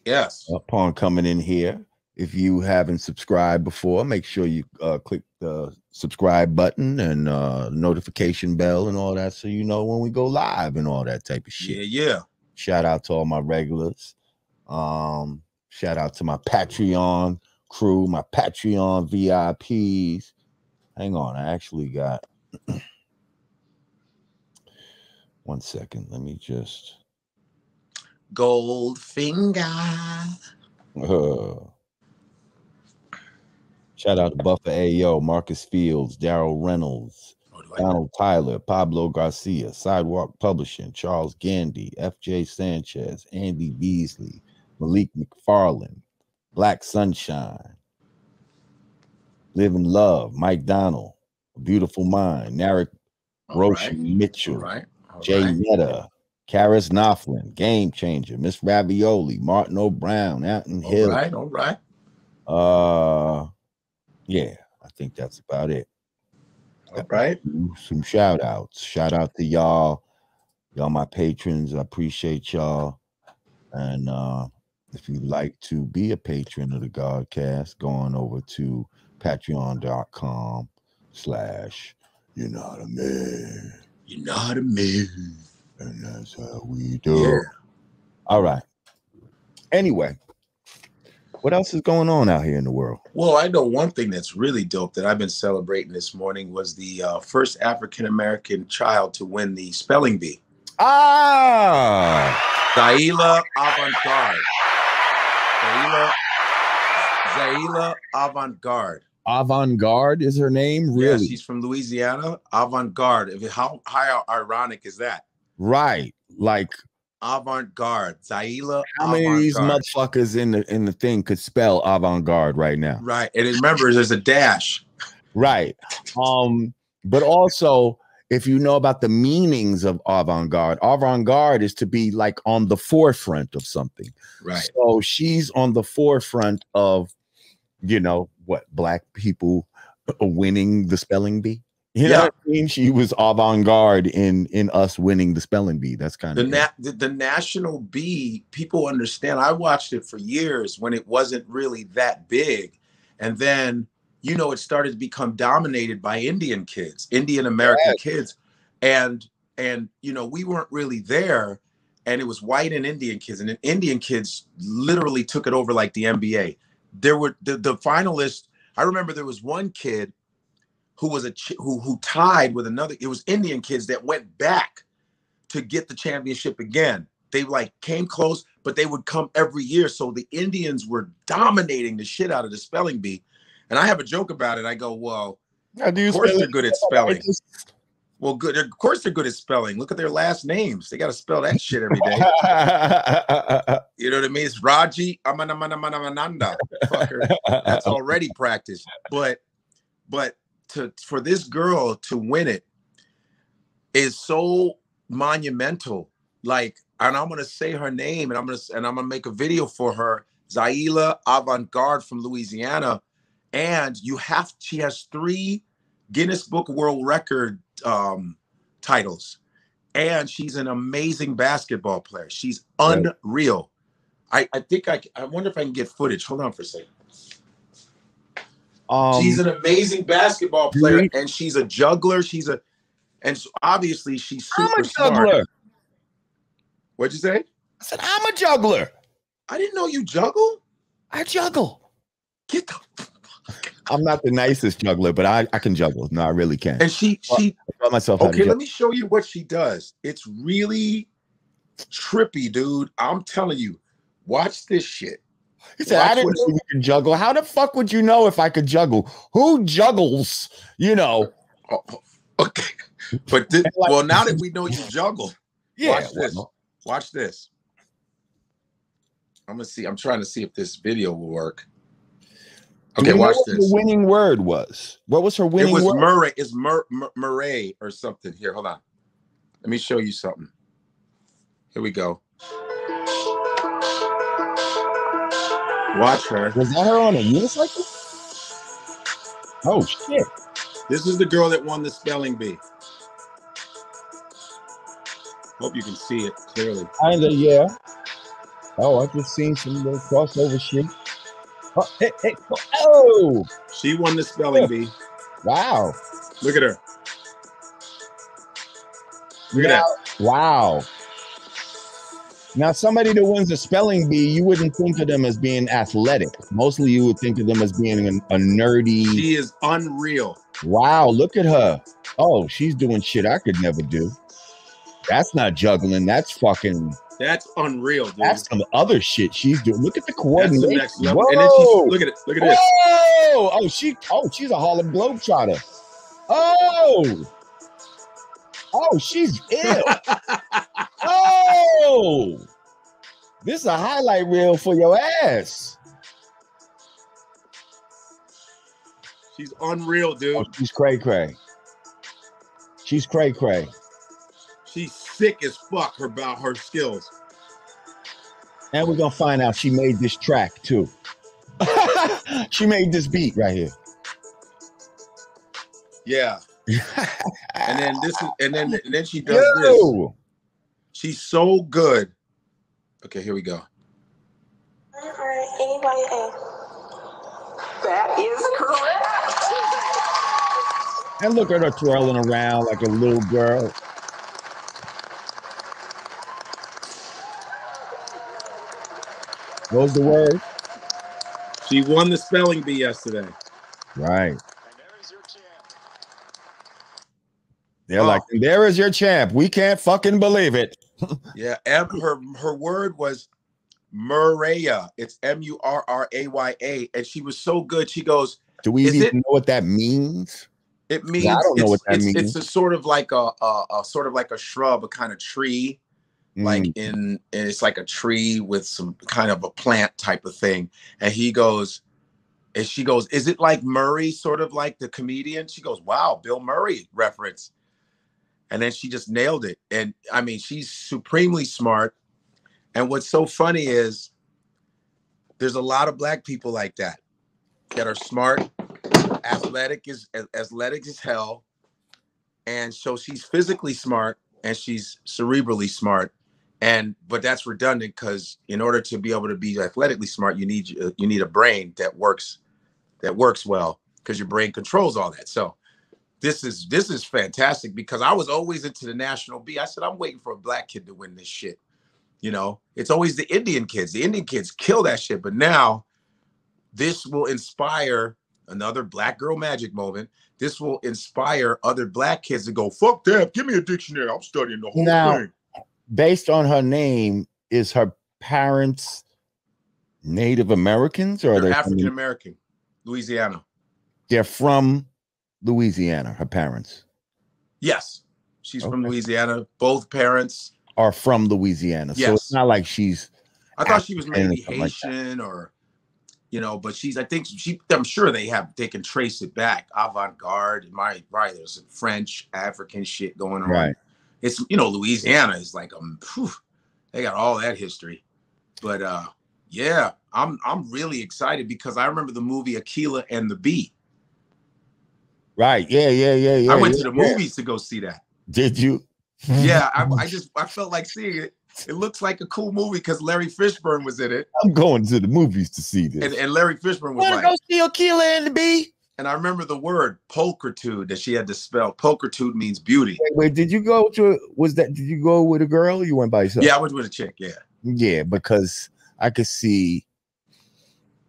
S6: Yes.
S1: Upon coming in here. If you haven't subscribed before, make sure you click the subscribe button and notification bell and all that, so you know when we go live and all that type of shit.
S6: Yeah.
S1: Shout out to all my regulars. Shout out to my Patreon crew, my Patreon VIPs. Hang on, I actually got one second. Let me just
S6: Goldfinger.
S1: Shout out to Buffer Ayo, Marcus Fields, Daryl Reynolds, Donald Tyler, Pablo Garcia, Sidewalk Publishing, Charles Gandy, FJ Sanchez, Andy Beasley, Malik McFarland, Black Sunshine, Live and Love, Mike Donald, Beautiful Mind, Narek Roshan Mitchell, Jay Netta, Karis Knopflin, Game Changer, Miss Ravioli, Martin O'Brien, Anton Hill.
S6: All right.
S1: Yeah, I think that's about it.
S6: All right.
S1: Some shout outs. Shout out to y'all my patrons. I appreciate y'all. And if you'd like to be a patron of the Godcast, go on over to patreon.com/Yanadameen.
S6: Yanadameen.
S1: And that's how we do. Yeah. All right. Anyway, what else is going on out here in the world?
S6: Well, I know one thing that's really dope that I've been celebrating this morning was the first African-American child to win the spelling bee. Zaila Avant-Garde. Zaila Avant-Garde.
S1: Avant-Garde is her name? Really?
S6: Yeah, she's from Louisiana. Avant-Garde. How ironic is that?
S1: Right. Like
S6: Avant-Garde. Zaila.
S1: How many of these motherfuckers in the thing could spell avant-garde right now?
S6: Right. And remember, there's a dash.
S1: Right. But also, if you know about the meanings of avant-garde is to be like on the forefront of something.
S6: Right.
S1: So she's on the forefront of, you know, what, black people winning the spelling bee. You know what I mean? She was avant-garde in us winning the spelling bee. That's kind of
S6: the national bee. People understand. I watched it for years when it wasn't really that big, and then it started to become dominated by Indian kids, Indian American kids, and we weren't really there, and it was white and Indian kids, and then Indian kids literally took it over like the NBA. There were the finalists. I remember there was one kid who was who tied with another. It was Indian kids that went back to get the championship again. They like came close, but they would come every year. So the Indians were dominating the shit out of the spelling bee. And I have a joke about it. I go, well, of course they're good at spelling. Well, good. Of course they're good at spelling. Look at their last names. They got to spell that shit every day. You know what I mean? It's Raji Amanamananda. Fucker. That's already practiced. But for this girl to win it is so monumental. Like, and I'm gonna say her name, and I'm gonna make a video for her, Zaila Avant-Garde from Louisiana. And she has 3 Guinness Book of World Record titles. And she's an amazing basketball player. She's unreal. I think I wonder if I can get footage. Hold on for a second. She's an amazing basketball player, and she's a juggler. And obviously she's super smart. What'd you say?
S1: I said, I'm a juggler.
S6: I didn't know you juggle.
S1: I juggle.
S6: Get the.
S1: I'm not the nicest juggler, but I can juggle. No, I really can.
S6: And she
S1: taught myself.
S6: Okay, let me show you what she does. It's really trippy, dude. I'm telling you. Watch this shit.
S1: He said, I didn't know you could juggle. How the fuck would you know if I could juggle? Who juggles? You know.
S6: Okay. But well, now that we know you juggle, watch this. Watch this. I'm trying to see if this video will work. Okay, watch this.
S1: The winning word was. What was her winning word?
S6: It was Murray. It's Murray or something. Here, hold on. Let me show you something. Here we go. Watch her.
S1: Was that her on a unicycle? Oh shit!
S6: This is the girl that won the spelling bee. Hope you can see it clearly.
S1: Kinda, yeah. Oh, I just seen some little crossover shit. Oh, hey, oh!
S6: She won the spelling bee.
S1: Wow!
S6: Look at her. Look at that.
S1: Wow! Now, somebody that wins a spelling bee, you wouldn't think of them as being athletic. Mostly, you would think of them as being a nerdy.
S6: She is unreal.
S1: Wow, look at her. Oh, she's doing shit I could never do. That's not juggling. That's fucking.
S6: That's unreal, dude.
S1: That's some other shit she's doing. Look at the coordination.
S6: That's the next level. And then look at it. Look at this.
S1: Oh, she's a Harlem Globetrotter. Oh, she's ill. Oh, this is a highlight reel for your ass.
S6: She's unreal, dude.
S1: Oh, she's cray-cray. She's cray-cray.
S6: She's sick as fuck about her skills.
S1: And we're going to find out she made this track, too. She made this beat right here.
S6: Yeah. and then she does this. She's so good. Okay, here we go.
S7: That is correct.
S1: And look at her twirling around like a little girl. What was the word?
S6: She won the spelling bee yesterday.
S1: Right. They're like, there is your champ. We can't fucking believe it.
S6: Yeah, her word was Moringa. It's Murraya, and she was so good. She goes,
S1: do we even know what that means?
S6: It means
S1: I don't know what that means.
S6: It's a sort of like a shrub, a kind of tree, like and it's like a tree with some kind of a plant type of thing. And she goes, is it like Murray, sort of like the comedian? She goes, wow, Bill Murray reference. And then she just nailed it. And I mean, she's supremely smart. And what's so funny is there's a lot of Black people like that are smart, athletic as hell. And so she's physically smart and she's cerebrally smart. But that's redundant because in order to be able to be athletically smart, you need a brain that works well because your brain controls all that. So this is fantastic because I was always into the national B. I said, I'm waiting for a Black kid to win this shit. You know, it's always the Indian kids. The Indian kids kill that shit. But now this will inspire another Black girl magic moment. This will inspire other Black kids to go, fuck that. Give me a dictionary. I'm studying the whole thing.
S1: Based on her name, is her parents Native Americans or
S6: they're African American, Louisiana?
S1: They're from Louisiana, her parents.
S6: Yes, she's from Louisiana. Both parents
S1: are from Louisiana. Yes. So it's not like she's.
S6: I thought she was maybe Haitian or, but I'm sure they can trace it back. Avant-garde, there's French, African shit going on.
S1: Right.
S6: It's, Louisiana is like, they got all that history. But Yeah, I'm really excited because I remember the movie Aquila and the Bee.
S1: Right. Yeah.
S6: I went to the movies to go see that.
S1: Did you?
S6: Yeah, I felt like seeing it. It looks like a cool movie because Larry Fishburne was in it.
S1: I'm going to the movies to see this.
S6: And Larry Fishburne was like,
S1: go see Aquila and the Bee.
S6: And I remember the word pulchritude that she had to spell. Pulchritude means beauty.
S1: Wait, did you go did you go with a girl or you went by yourself?
S6: Yeah, I went with a chick, yeah.
S1: Yeah, because I could see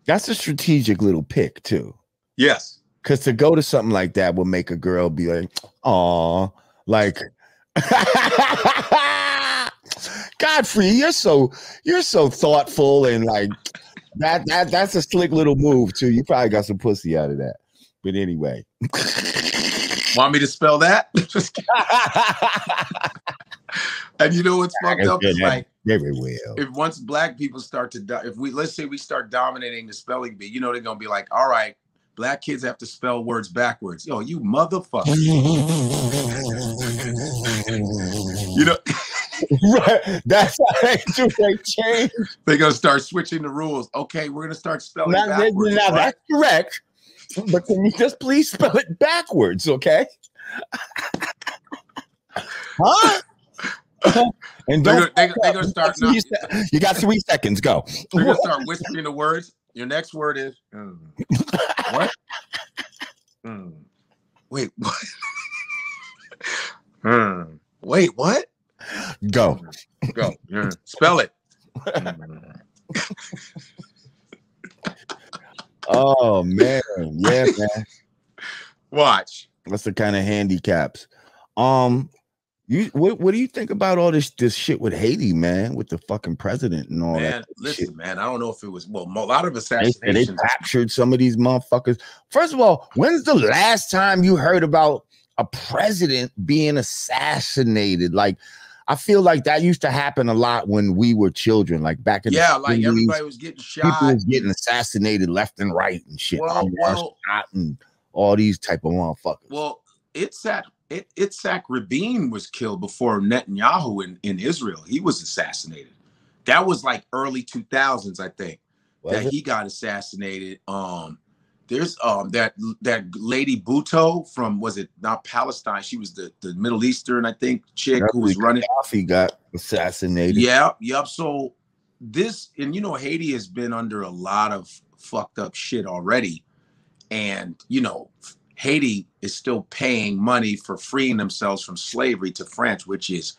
S1: that's a strategic little pick too.
S6: Yes.
S1: Because to go to something like that will make a girl be like, "Aw," like Godfrey, you're so thoughtful and like that's a slick little move too. You probably got some pussy out of that. But anyway.
S6: Want me to spell that? And you know what's fucked up? It's like
S1: very well.
S6: If once black people start to let's say we start dominating the spelling bee, you know they're gonna be like, all right, black kids have to spell words backwards. Yo, you motherfucker. You know,
S1: right. That's how they change.
S6: They're gonna start switching the rules. Okay, we're gonna start spelling backwards.
S1: Now
S6: right?
S1: That's correct. But can you just please spell it backwards, okay? Huh? And
S6: they're gonna start.
S1: You got 3 seconds. Go.
S6: They're gonna start whispering the words. Your next word is what? Wait, what? Wait, what?
S1: Go.
S6: Spell it.
S1: Oh man, yeah, man.
S6: Watch.
S1: That's the kind of handicaps. What do you think about all this shit with Haiti, man, with the fucking president and all that?
S6: Listen, shit? Man, I don't know if it was a lot of
S1: They
S6: assassinations.
S1: captured some of these motherfuckers. First of all, when's the last time you heard about a president being assassinated? Like, I feel like that used to happen a lot when we were children, like back in the 70s,
S6: like everybody was getting shot.
S1: People was getting assassinated left and right and shit. Shot and all these type of motherfuckers.
S6: Well, Itzhak Rabin was killed before Netanyahu in Israel. He was assassinated. That was like early 2000s, I think, he got assassinated. There's that lady Bhutto from, was it not Palestine? She was the Middle Eastern, I think, chick who was running.
S1: He got assassinated.
S6: Yep. So this, and you know, Haiti has been under a lot of fucked up shit already. And, you know, Haiti is still paying money for freeing themselves from slavery to France, which is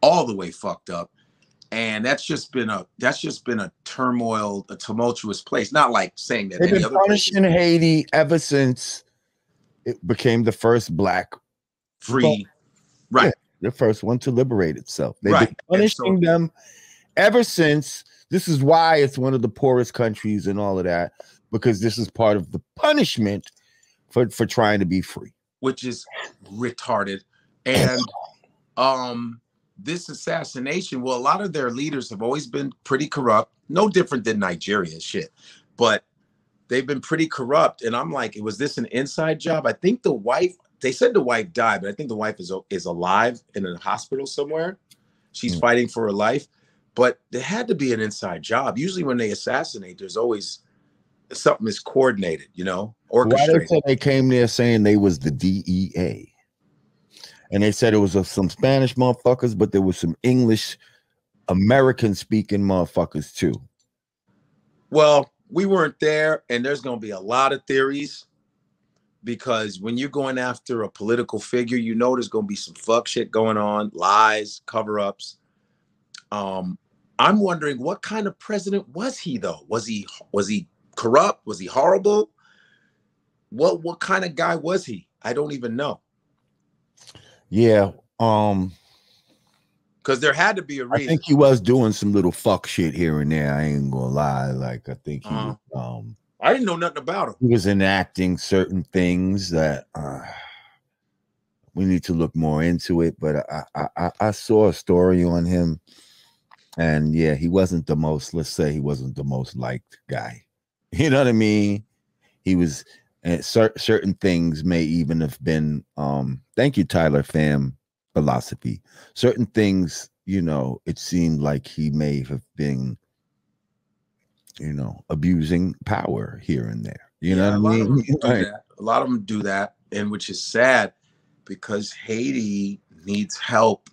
S6: all the way fucked up. And that's just been a tumultuous place. Not like saying that
S1: they've been punishing Haiti ever since it became the first black
S6: free, right?
S1: Yeah, the first one to liberate itself. They've been punishing them ever since. This is why it's one of the poorest countries and all of that, because this is part of the punishment for trying to be free,
S6: which is retarded. And this assassination, well, a lot of their leaders have always been pretty corrupt, no different than Nigeria shit, but they've been pretty corrupt. And I'm like, was this an inside job? I think the wife, they said the wife died, but I think the wife is alive in a hospital somewhere. She's fighting for her life, but there had to be an inside job. Usually when they assassinate, there's always something is coordinated, you know, orchestrated.
S1: Why they came there saying they was the DEA. And they said it was some Spanish motherfuckers, but there was some English, American-speaking motherfuckers too.
S6: Well, we weren't there, and there's going to be a lot of theories, because when you're going after a political figure, you know there's going to be some fuck shit going on, lies, cover-ups. I'm wondering, what kind of president was he, though? Was he corrupt? Was he horrible? What kind of guy was he? I don't even know.
S1: Yeah,
S6: because there had to be a reason.
S1: I think he was doing some little fuck shit here and there. I ain't gonna lie. Like, I think he was,
S6: I didn't know nothing about him.
S1: He was enacting certain things that we need to look more into it. But I saw a story on him, and yeah, he wasn't the most, let's say he wasn't the most liked guy. You know what I mean? He was. And certain things may even have been, thank you, Tyler Fam philosophy. Certain things, you know, it seemed like he may have been abusing power here and there. You know
S5: Yeah, a
S1: what I
S5: lot of
S1: mean?
S5: them do that. A lot of them do that, and which is sad because Haiti needs help.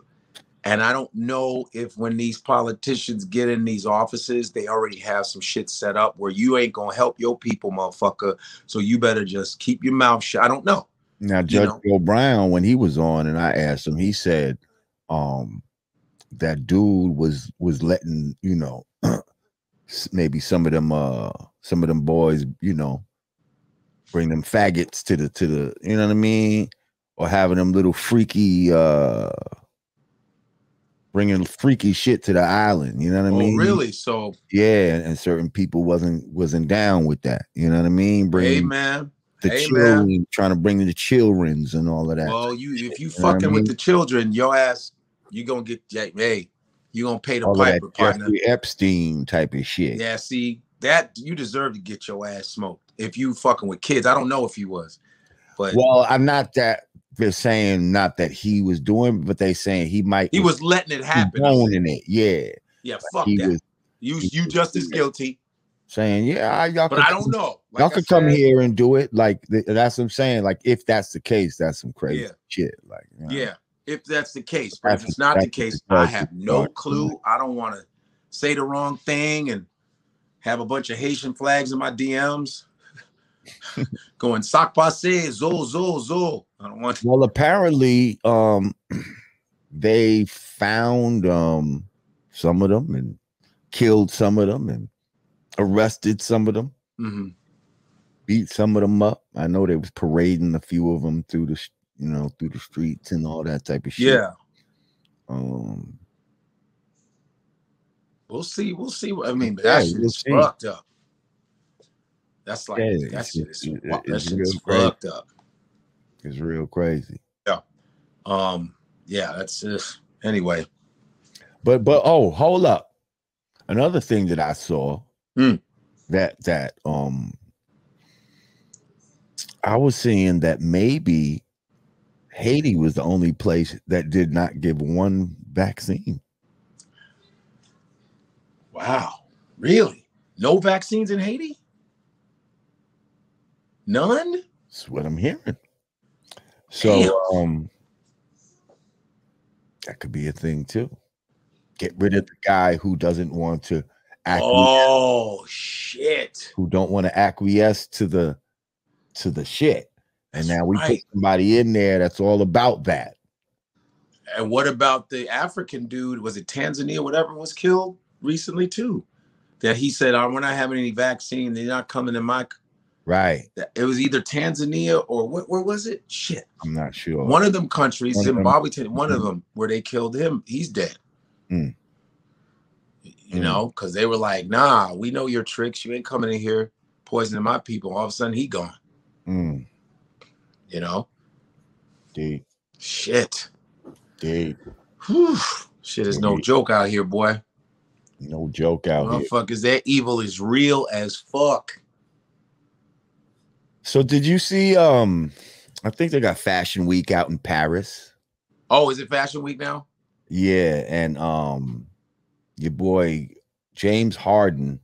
S5: And I don't know if when these politicians get in these offices, they already have some shit set up where you ain't gonna help your people, motherfucker. So you better just keep your mouth shut. I don't know.
S1: Now, Judge Joe Brown, when he was on, and I asked him, he said, that dude was letting maybe some of them boys, bring them faggots to the, you know what I mean, or having them little freaky, bringing freaky shit to the island. You know what I mean?
S5: Oh, really? So
S1: yeah, and certain people wasn't down with that. You know what I mean? Bringing children, trying to bring the childrens and all of that.
S5: Well, if you fucking with the children, your ass, you gonna get you gonna pay the
S1: all
S5: piper, partner.
S1: Jeffrey Epstein type of shit.
S5: Yeah, see that you deserve to get your ass smoked if you fucking with kids. I don't know if he was, but
S1: I'm not that. They're saying not that he was doing, but they saying he
S5: was letting it happen.
S1: Owning it, yeah.
S5: Yeah, fuck that. You just as guilty.
S1: Saying, yeah, y'all.
S5: But I don't know.
S1: Like y'all could come here and do it. Like that's what I'm saying. Like if that's the case, that's some crazy shit. Like
S5: yeah, if that's the case. But if it's not the case, I have no clue. I don't want to say the wrong thing and have a bunch of Haitian flags in my DMs. Going sac passe, zo. I don't want to.
S1: Well, apparently, they found some of them and killed some of them and arrested some of them, beat some of them up. I know they was parading a few of them through the streets and all that type of shit.
S5: Yeah. We'll see. I mean, but that shit is fucked up. That's like that shit is fucked up.
S1: It's real crazy.
S5: Yeah. Yeah, that's just anyway.
S1: But oh, hold up. Another thing that I saw that I was seeing that maybe Haiti was the only place that did not give one vaccine.
S5: Wow. Really? No vaccines in Haiti? None?
S1: That's what I'm hearing. So that could be a thing too. Get rid of the guy who doesn't want to acquiesce.
S5: Oh shit.
S1: Who don't want to acquiesce to the shit. And now we put somebody in there that's all about that.
S5: And what about the African dude? Was it Tanzania, whatever, was killed recently too? That he said, we're not having any vaccine. They're not coming in my.
S1: Right.
S5: It was either Tanzania or where was it? Shit.
S1: I'm not sure.
S5: One of them countries, Zimbabwe, one of them where they killed him. He's dead. You know, because they were like, nah, we know your tricks. You ain't coming in here poisoning my people. All of a sudden, he gone. You know?
S1: Deep.
S5: Shit.
S1: Deep.
S5: Whew. Shit is no joke out here, boy.
S1: No joke out here.
S5: Motherfuckers, that evil is real as fuck.
S1: So did you see, I think they got Fashion Week out in Paris.
S5: Oh, is it Fashion Week now?
S1: Yeah, and your boy James Harden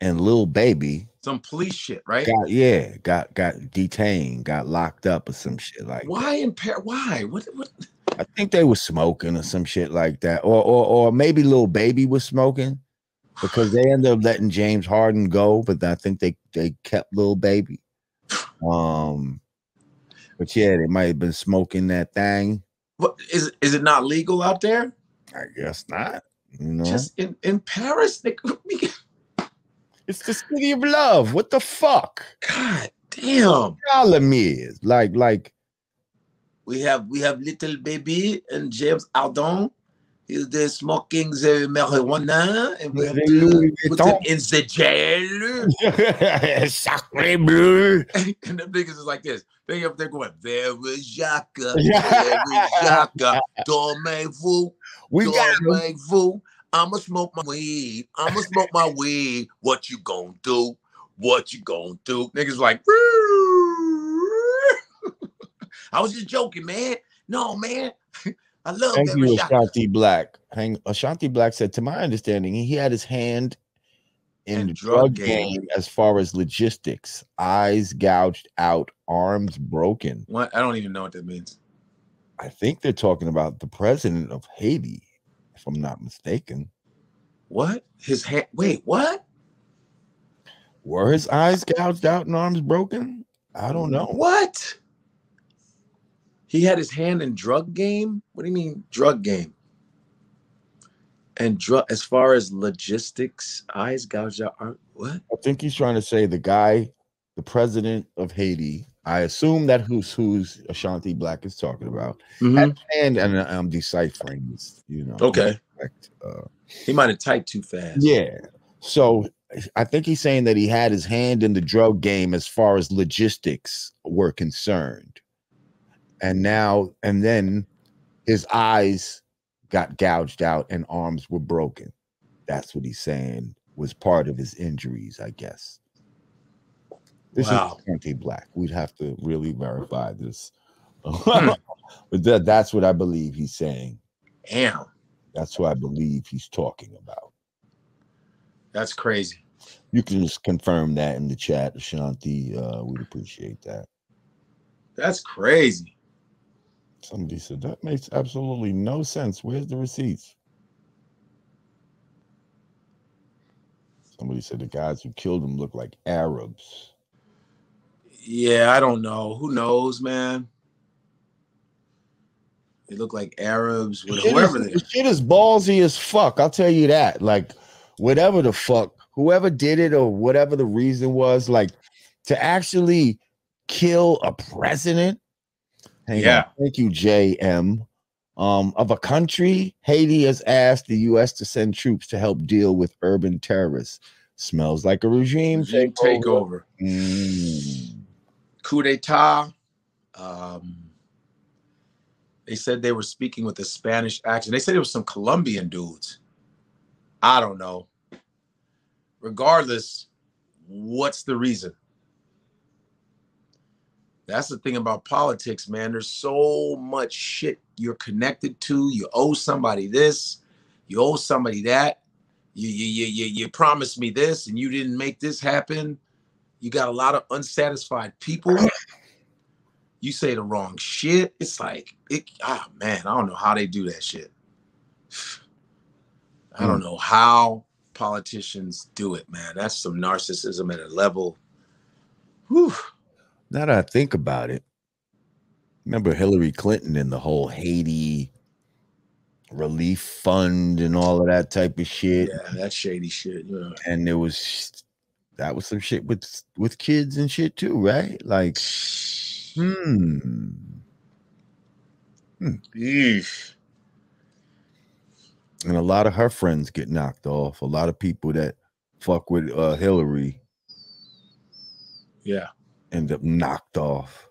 S1: and Lil Baby,
S5: some police shit, right?
S1: Got detained, got locked up or some shit like
S5: why
S1: that.
S5: In Paris? Why? What?
S1: I think they were smoking or some shit like that, or maybe Lil Baby was smoking because they ended up letting James Harden go, but I think they kept Lil Baby. But yeah, they might have been smoking that thing.
S5: What is it not legal out there?
S1: I guess not. You know,
S5: just in Paris,
S1: it's the city of love. What the fuck?
S5: God damn.
S1: Problem is like
S5: we have Little Baby and James Harden. He's there smoking the marijuana and we have to put him in the jail.
S1: Sacre bleu.
S5: And the niggas is like this. They up there going, there was Jacques. Dormez-vous. Dormez-vous. I'ma smoke my weed. What you gonna do? Niggas like, I was just joking, man. No, man. I love
S1: Thank
S5: that.
S1: You, Ashanti Black. Ashanti Black said, to my understanding, he had his hand in
S5: And
S1: the
S5: drug
S1: drug
S5: game.
S1: game as far as logistics. Eyes gouged out, arms broken.
S5: What? I don't even know what that means.
S1: I think they're talking about the president of Haiti, if I'm not mistaken.
S5: What? His hand? Wait, what?
S1: Were his eyes gouged out and arms broken? I don't know.
S5: What? He had his hand in drug game? What do you mean drug game? And drug, as far as logistics, eyes gouged out. What?
S1: I think he's trying to say the guy, the president of Haiti. I assume that who's Ashanti Black is talking about.
S5: Mhm.
S1: And I'm deciphering this, you know.
S5: Okay. He might have typed too fast.
S1: Yeah. So I think he's saying that he had his hand in the drug game as far as logistics were concerned. And then his eyes got gouged out and arms were broken. That's what he's saying was part of his injuries, I guess. This is anti-black. We'd have to really verify this. But that's what I believe he's saying.
S5: Damn.
S1: That's what I believe he's talking about.
S5: That's crazy.
S1: You can just confirm that in the chat, Ashanti. We'd appreciate that.
S5: That's crazy.
S1: Somebody said that makes absolutely no sense. Where's the receipts? Somebody said the guys who killed him look like Arabs.
S5: Yeah, I don't know. Who knows, man? They look like Arabs with whoever they are.
S1: The shit is ballsy as fuck. I'll tell you that. Like, whatever the fuck, whoever did it or whatever the reason was, like, to actually kill a president. Hang on. Thank you, JM. Of a country, Haiti has asked the U.S. to send troops to help deal with urban terrorists. Smells like a regime takeover.
S5: Coup d'etat. They said they were speaking with a Spanish accent. They said it was some Colombian dudes. I don't know. Regardless, what's the reason? That's the thing about politics, man. There's so much shit you're connected to. You owe somebody this. You owe somebody that. You promised me this and you didn't make this happen. You got a lot of unsatisfied people. You say the wrong shit. It's like, man, I don't know how they do that shit. I don't know how politicians do it, man. That's some narcissism at a level. Whew.
S1: Now that I think about it, remember Hillary Clinton and the whole Haiti relief fund and all of that type of shit.
S5: Yeah, that shady shit. Yeah.
S1: And that was some shit with kids and shit too, right? Like, And a lot of her friends get knocked off. A lot of people that fuck with Hillary, end up knocked off.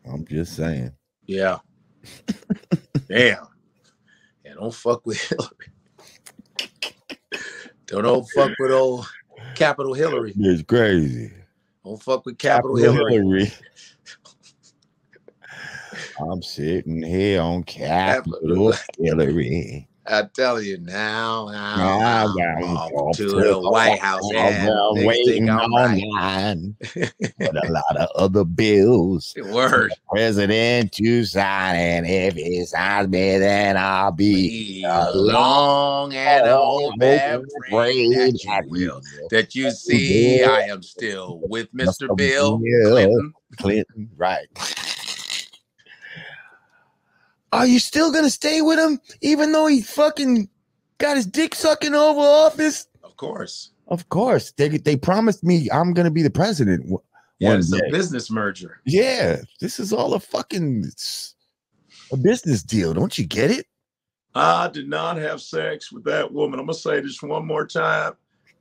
S1: I'm just saying.
S5: Yeah. Damn. Yeah, don't fuck with Hillary. Don't fuck with old Capital Hillary.
S1: It's crazy.
S5: Don't fuck with Capital Hillary.
S1: I'm sitting here on Capital Hillary.
S5: I tell you now, I'm off to the White House.
S1: Waiting online with a lot of other bills.
S5: Word.
S1: President to sign, and if he signs me, then I'll be
S5: long and old that you see. I am still with Mr. Bill
S1: Clinton, right? Are you still gonna stay with him, even though he fucking got his dick sucking over office?
S5: Of course.
S1: Of course. They promised me I'm gonna be the president.
S5: Yeah, it's a business merger.
S1: Yeah, this is all a business deal. Don't you get it?
S5: I did not have sex with that woman. I'm gonna say this one more time.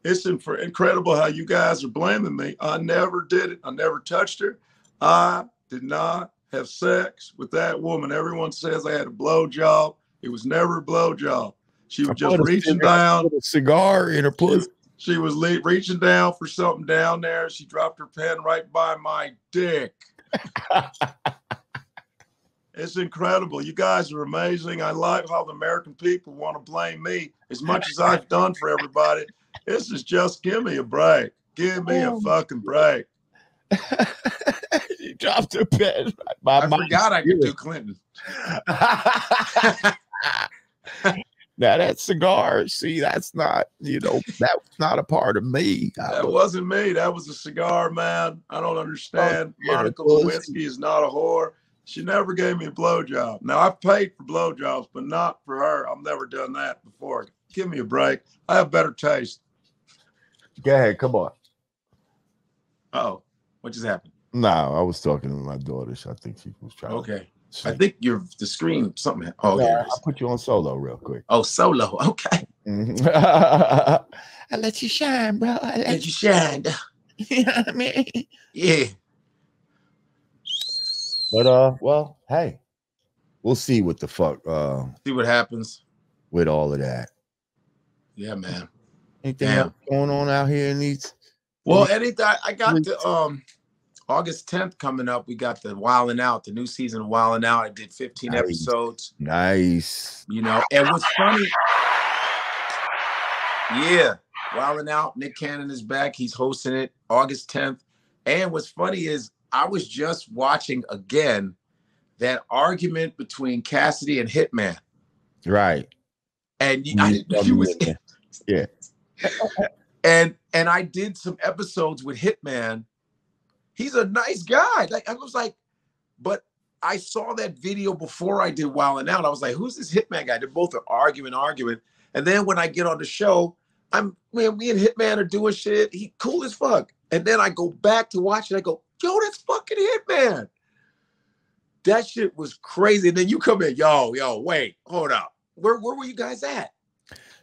S5: It's incredible how you guys are blaming me. I never did it. I never touched her. I did not have sex with that woman. Everyone says I had a blowjob. It was never a blowjob. She was just reaching down.
S1: A cigar in her pussy.
S5: She was reaching down for something down there. She dropped her pen right by my dick.
S6: It's incredible. You guys are amazing. I like how the American people want to blame me as much as I've done for everybody. This is just give me a break. Give me a fucking break.
S1: You dropped a pen.
S5: I forgot I could do Clinton.
S1: Now that cigar, see, that's not, that's not a part of me.
S6: That wasn't me. That was a cigar, man. I don't understand. Monica Lewinsky is not a whore. She never gave me a blowjob. Now, I've paid for blowjobs, but not for her. I've never done that before. Give me a break. I have better taste.
S1: Go ahead. Come on.
S5: Oh, what just happened?
S1: No, I was talking to my daughter. I think she was trying.
S5: Okay. I think the screen, something. Oh,
S1: yeah,
S5: there it is.
S1: I'll put you on solo real quick.
S5: Oh, solo. Okay.
S1: I let you shine, bro. I
S5: let you shine.
S1: You know what I mean?
S5: Yeah.
S1: But well, hey, we'll see what the fuck.
S5: See what happens
S1: with all of that.
S5: Yeah, man.
S1: Anything else going on out here in these?
S5: Well, anything. I got the August 10th coming up. We got the Wildin' Out, the new season of Wildin' Out. I did 15 episodes.
S1: Nice.
S5: And what's funny? Yeah, Wildin' Out. Nick Cannon is back. He's hosting it August 10th. And what's funny is I was just watching again that argument between Cassidy and Hitman.
S1: Right.
S5: And you was
S1: yeah.
S5: And I did some episodes with Hitman. He's a nice guy. Like I was like, but I saw that video before I did Wildin' Out. I was like, who's this Hitman guy? They're both arguing. And then when I get on the show, me and Hitman are doing shit. He cool as fuck. And then I go back to watch it. I go, yo, that's fucking Hitman. That shit was crazy. And then you come in, yo, wait, hold up. Where were you guys at?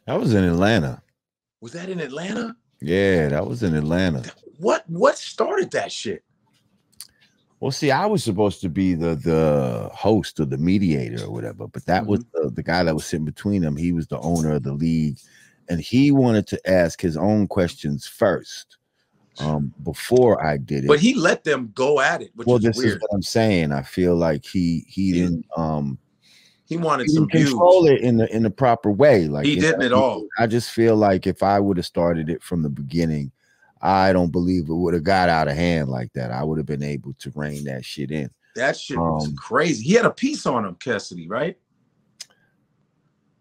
S1: That was in Atlanta.
S5: Was that in Atlanta?
S1: Yeah, that was in Atlanta.
S5: What started that shit?
S1: Well, see, I was supposed to be the host or the mediator or whatever, but that was the guy that was sitting between them. He was the owner of the league, and he wanted to ask his own questions first before I did it.
S5: But he let them go at it, which is
S1: this
S5: weird.
S1: Is what I'm saying. I feel like he didn't
S5: he wanted some
S1: control it in the proper way. Like
S5: he didn't at all.
S1: I just feel like if I would have started it from the beginning, I don't believe it would have got out of hand like that. I would have been able to rein that shit in.
S5: That shit was crazy. He had a piece on him, Cassidy, right?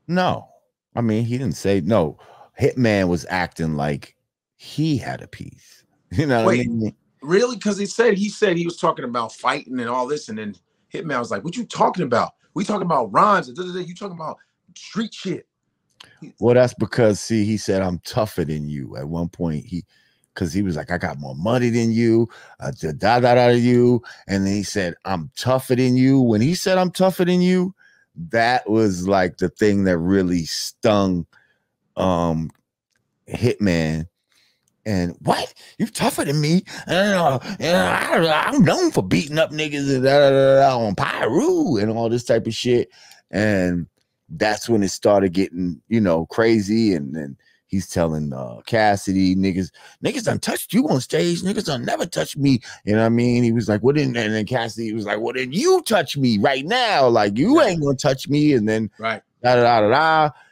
S1: No. I mean, he didn't say no. Hitman was acting like he had a piece. You know what I mean?
S5: Really? Because he said he was talking about fighting and all this, and then Hitman was like, what you talking about? We talking about rhymes, and you talking about street shit.
S1: Well, that's because, see, he said, I'm tougher than you. At one point, because he was like, I got more money than you, you. And then he said, I'm tougher than you. When he said, I'm tougher than you, that was like the thing that really stung Hitman. And what? You tougher than me? I'm known for beating up niggas on Pyru and all this type of shit. And that's when it started getting, crazy. And then he's telling Cassidy, niggas done touched you on stage. Niggas done never touched me. You know what I mean? He was like, what? And then Cassidy was like, well, then you touch me right now. Like, you ain't gonna touch me. And then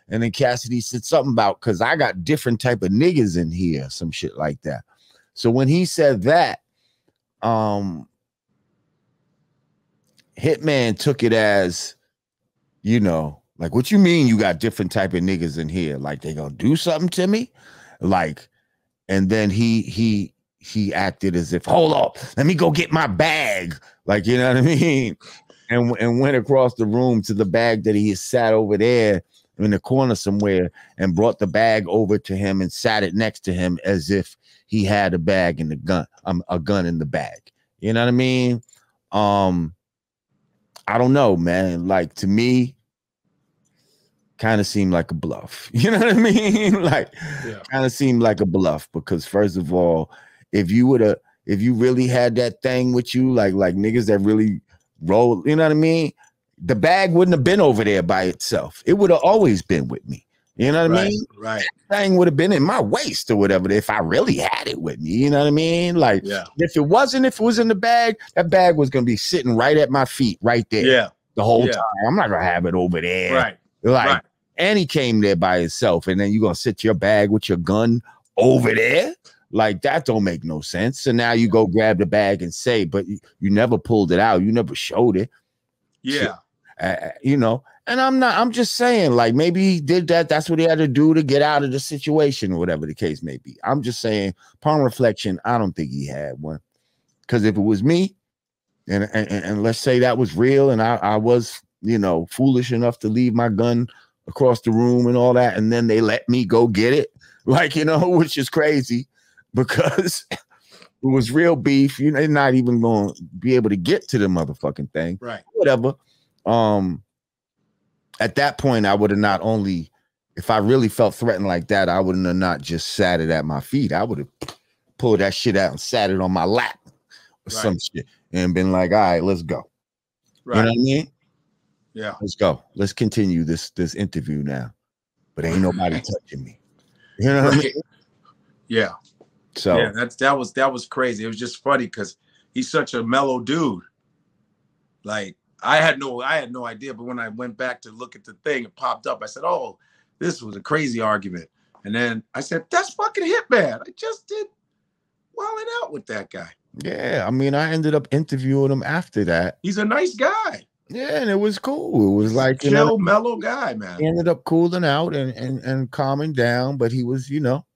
S1: And then Cassidy said something about, because I got different type of niggas in here, some shit like that. So when he said that, Hitman took it as, like, what you mean you got different type of niggas in here? Like, they gonna do something to me? Like, and then he acted as if, hold up, let me go get my bag. Like, you know what I mean? And went across the room to the bag that he had sat over there in the corner somewhere, and brought the bag over to him and sat it next to him as if he had a bag in the gun, a gun in the bag. You know what I mean? I don't know, man. Like, to me, kind of seemed like a bluff. You know what I mean? Like, kind of seemed like a bluff, because first of all, if you really had that thing with you, like niggas that really roll, you know what I mean? The bag wouldn't have been over there by itself. It would have always been with me. You know what I mean?
S5: Right.
S1: That thing would have been in my waist or whatever if I really had it with me. You know what I mean? Like, if it was in the bag, that bag was going to be sitting right at my feet, right there.
S5: Yeah.
S1: the whole
S5: Yeah.
S1: time. I'm not gonna have it over there.
S5: Right.
S1: Like,
S5: Right.
S1: and he came there by himself, and then you gonna sit your bag with your gun over there? Like, that don't make no sense. So now you go grab the bag and say, but you never pulled it out. You never showed it.
S5: Yeah.
S1: You know, and I'm just saying, like, maybe he did that. That's what he had to do to get out of the situation or whatever the case may be. I'm just saying, upon reflection, I don't think he had one. Because if it was me, and let's say that was real, and I was, you know, foolish enough to leave my gun across the room and all that, and then they let me go get it, like, you know, which is crazy because it was real beef. You know, they're not even going to be able to get to the motherfucking thing.
S5: Right.
S1: Whatever. At that point, I would have not only, if I really felt threatened like that, I wouldn't have not just sat it at my feet. I would have pulled that shit out and sat it on my lap or some shit and been like, all right, let's go.
S5: Right.
S1: You know what I mean?
S5: Yeah.
S1: Let's go. Let's continue this interview now. But ain't nobody touching me. You know what I mean?
S5: Yeah.
S1: So
S5: yeah, that was crazy. It was just funny because he's such a mellow dude. Like, I had no idea, but when I went back to look at the thing, it popped up. I said, "Oh, this was a crazy argument." And then I said, "That's fucking Hitman. I just did wilding out with that guy."
S1: yeah, I mean, I ended up interviewing him after that.
S5: He's a nice guy.
S1: Yeah, and it was cool. It was like, you
S5: Chill,
S1: know,
S5: mellow guy, man.
S1: he ended up cooling out and calming down, but he was, you know,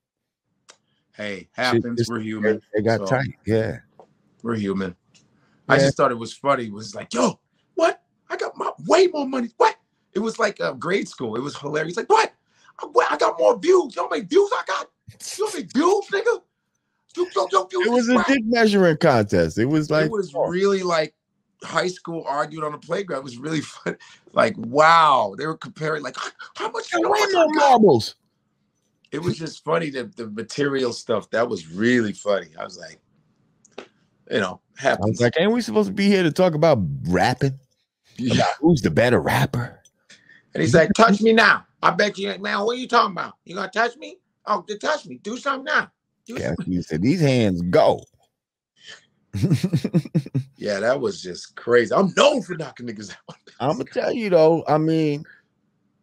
S5: Hey, happens. We're human.
S1: They got
S5: so
S1: tight. Yeah.
S5: We're human.
S1: Yeah.
S5: I just thought it was funny. It was like, yo, what? I got way more money. What? It was like grade school. It was hilarious. Like, what? I got more views. You know how many views I got? You know how many views, nigga?
S1: It was a dick measuring contest. It was like,
S5: it was really like high school arguing on the playground. It was really fun. Like, wow. They were comparing, like, how much?
S1: way more marbles.
S5: It was just funny, the material stuff. That was really funny. I was like, you know, happens.
S1: I was like, ain't we supposed to be here to talk about rapping?
S5: Yeah.
S1: About who's the better rapper?
S5: And he's like, touch me now. I bet you, man, what are you talking about? You gonna touch me? Oh, touch me. Do something now.
S1: Yeah, he said, these hands go.
S5: Yeah, that was just crazy. I'm known for knocking niggas out.
S1: I'm gonna tell you though, I mean,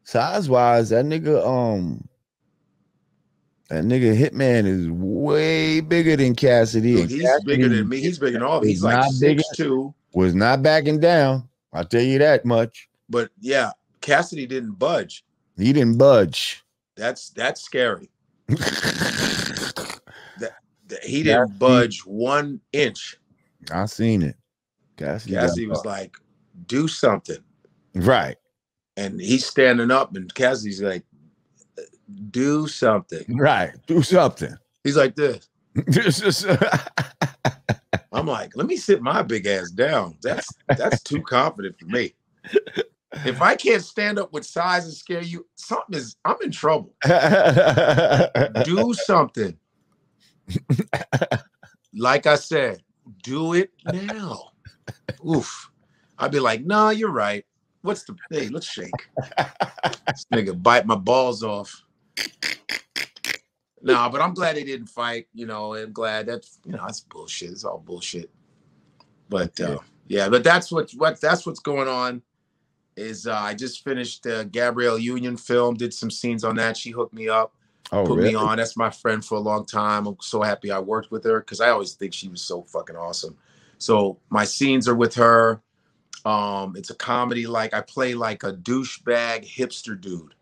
S1: size-wise, that nigga Hitman is way bigger than Cassidy.
S5: Dude, he's bigger than me. He's bigger than all of them. He's like 6'2".
S1: Was not backing down. I'll tell you that much.
S5: But yeah, Cassidy didn't budge.
S1: He didn't budge.
S5: That's scary. He didn't budge 1 inch.
S1: I seen it.
S5: Cassidy was like, do something.
S1: Right.
S5: And he's standing up and Cassidy's like, do something.
S1: Right. Do something.
S5: He's like this. I'm like, let me sit my big ass down. That's too confident for me. If I can't stand up with size and scare you, I'm in trouble. Do something. Like I said, do it now. Oof. I'd be like, nah, you're right. Hey, let's shake. This nigga bite my balls off. No, but I'm glad they didn't fight. You know, I'm glad that's bullshit. It's all bullshit. But yeah, but that's what's going on. Is I just finished Gabrielle Union film, did some scenes on that. She hooked me up, put me on. That's my friend for a long time. I'm so happy I worked with her because I always think she was so fucking awesome. So my scenes are with her. It's a comedy. Like I play like a douchebag hipster dude.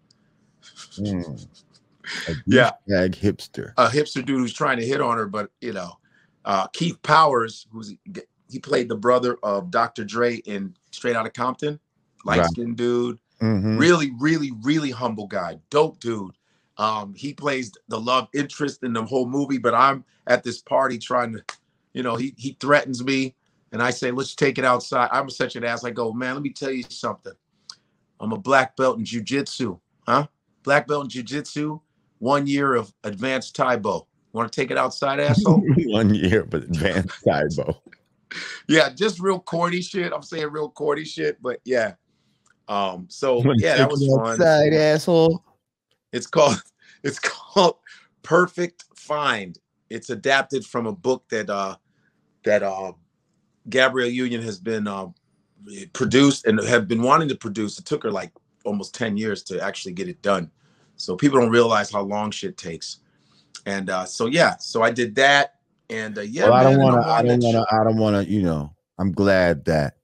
S1: Yeah, hipster.
S5: A hipster dude who's trying to hit on her, but you know, Keith Powers, he played the brother of Dr. Dre in Straight Outta Compton. Light-skinned dude, really, really, really humble guy, dope dude. He plays the love interest in the whole movie, but I'm at this party trying to, you know, he threatens me, and I say, let's take it outside. I'm such an ass. I go, man, let me tell you something. I'm a black belt in jiu-jitsu, huh? Black belt in jiu-jitsu, 1 year of advanced Taibo. Want to take it outside, asshole? 1
S1: year of advanced Taibo.
S5: Yeah, just real corny shit. I'm saying real corny shit, but yeah. So yeah, that was fun.
S1: Outside, asshole.
S5: It's called Perfect Find. It's adapted from a book that Gabrielle Union has been
S6: produced and have been wanting to produce. It took her like almost 10 years to actually get it done. So people don't realize how long shit takes. And so I did that. And
S1: well, I don't want to, you know, I'm glad that,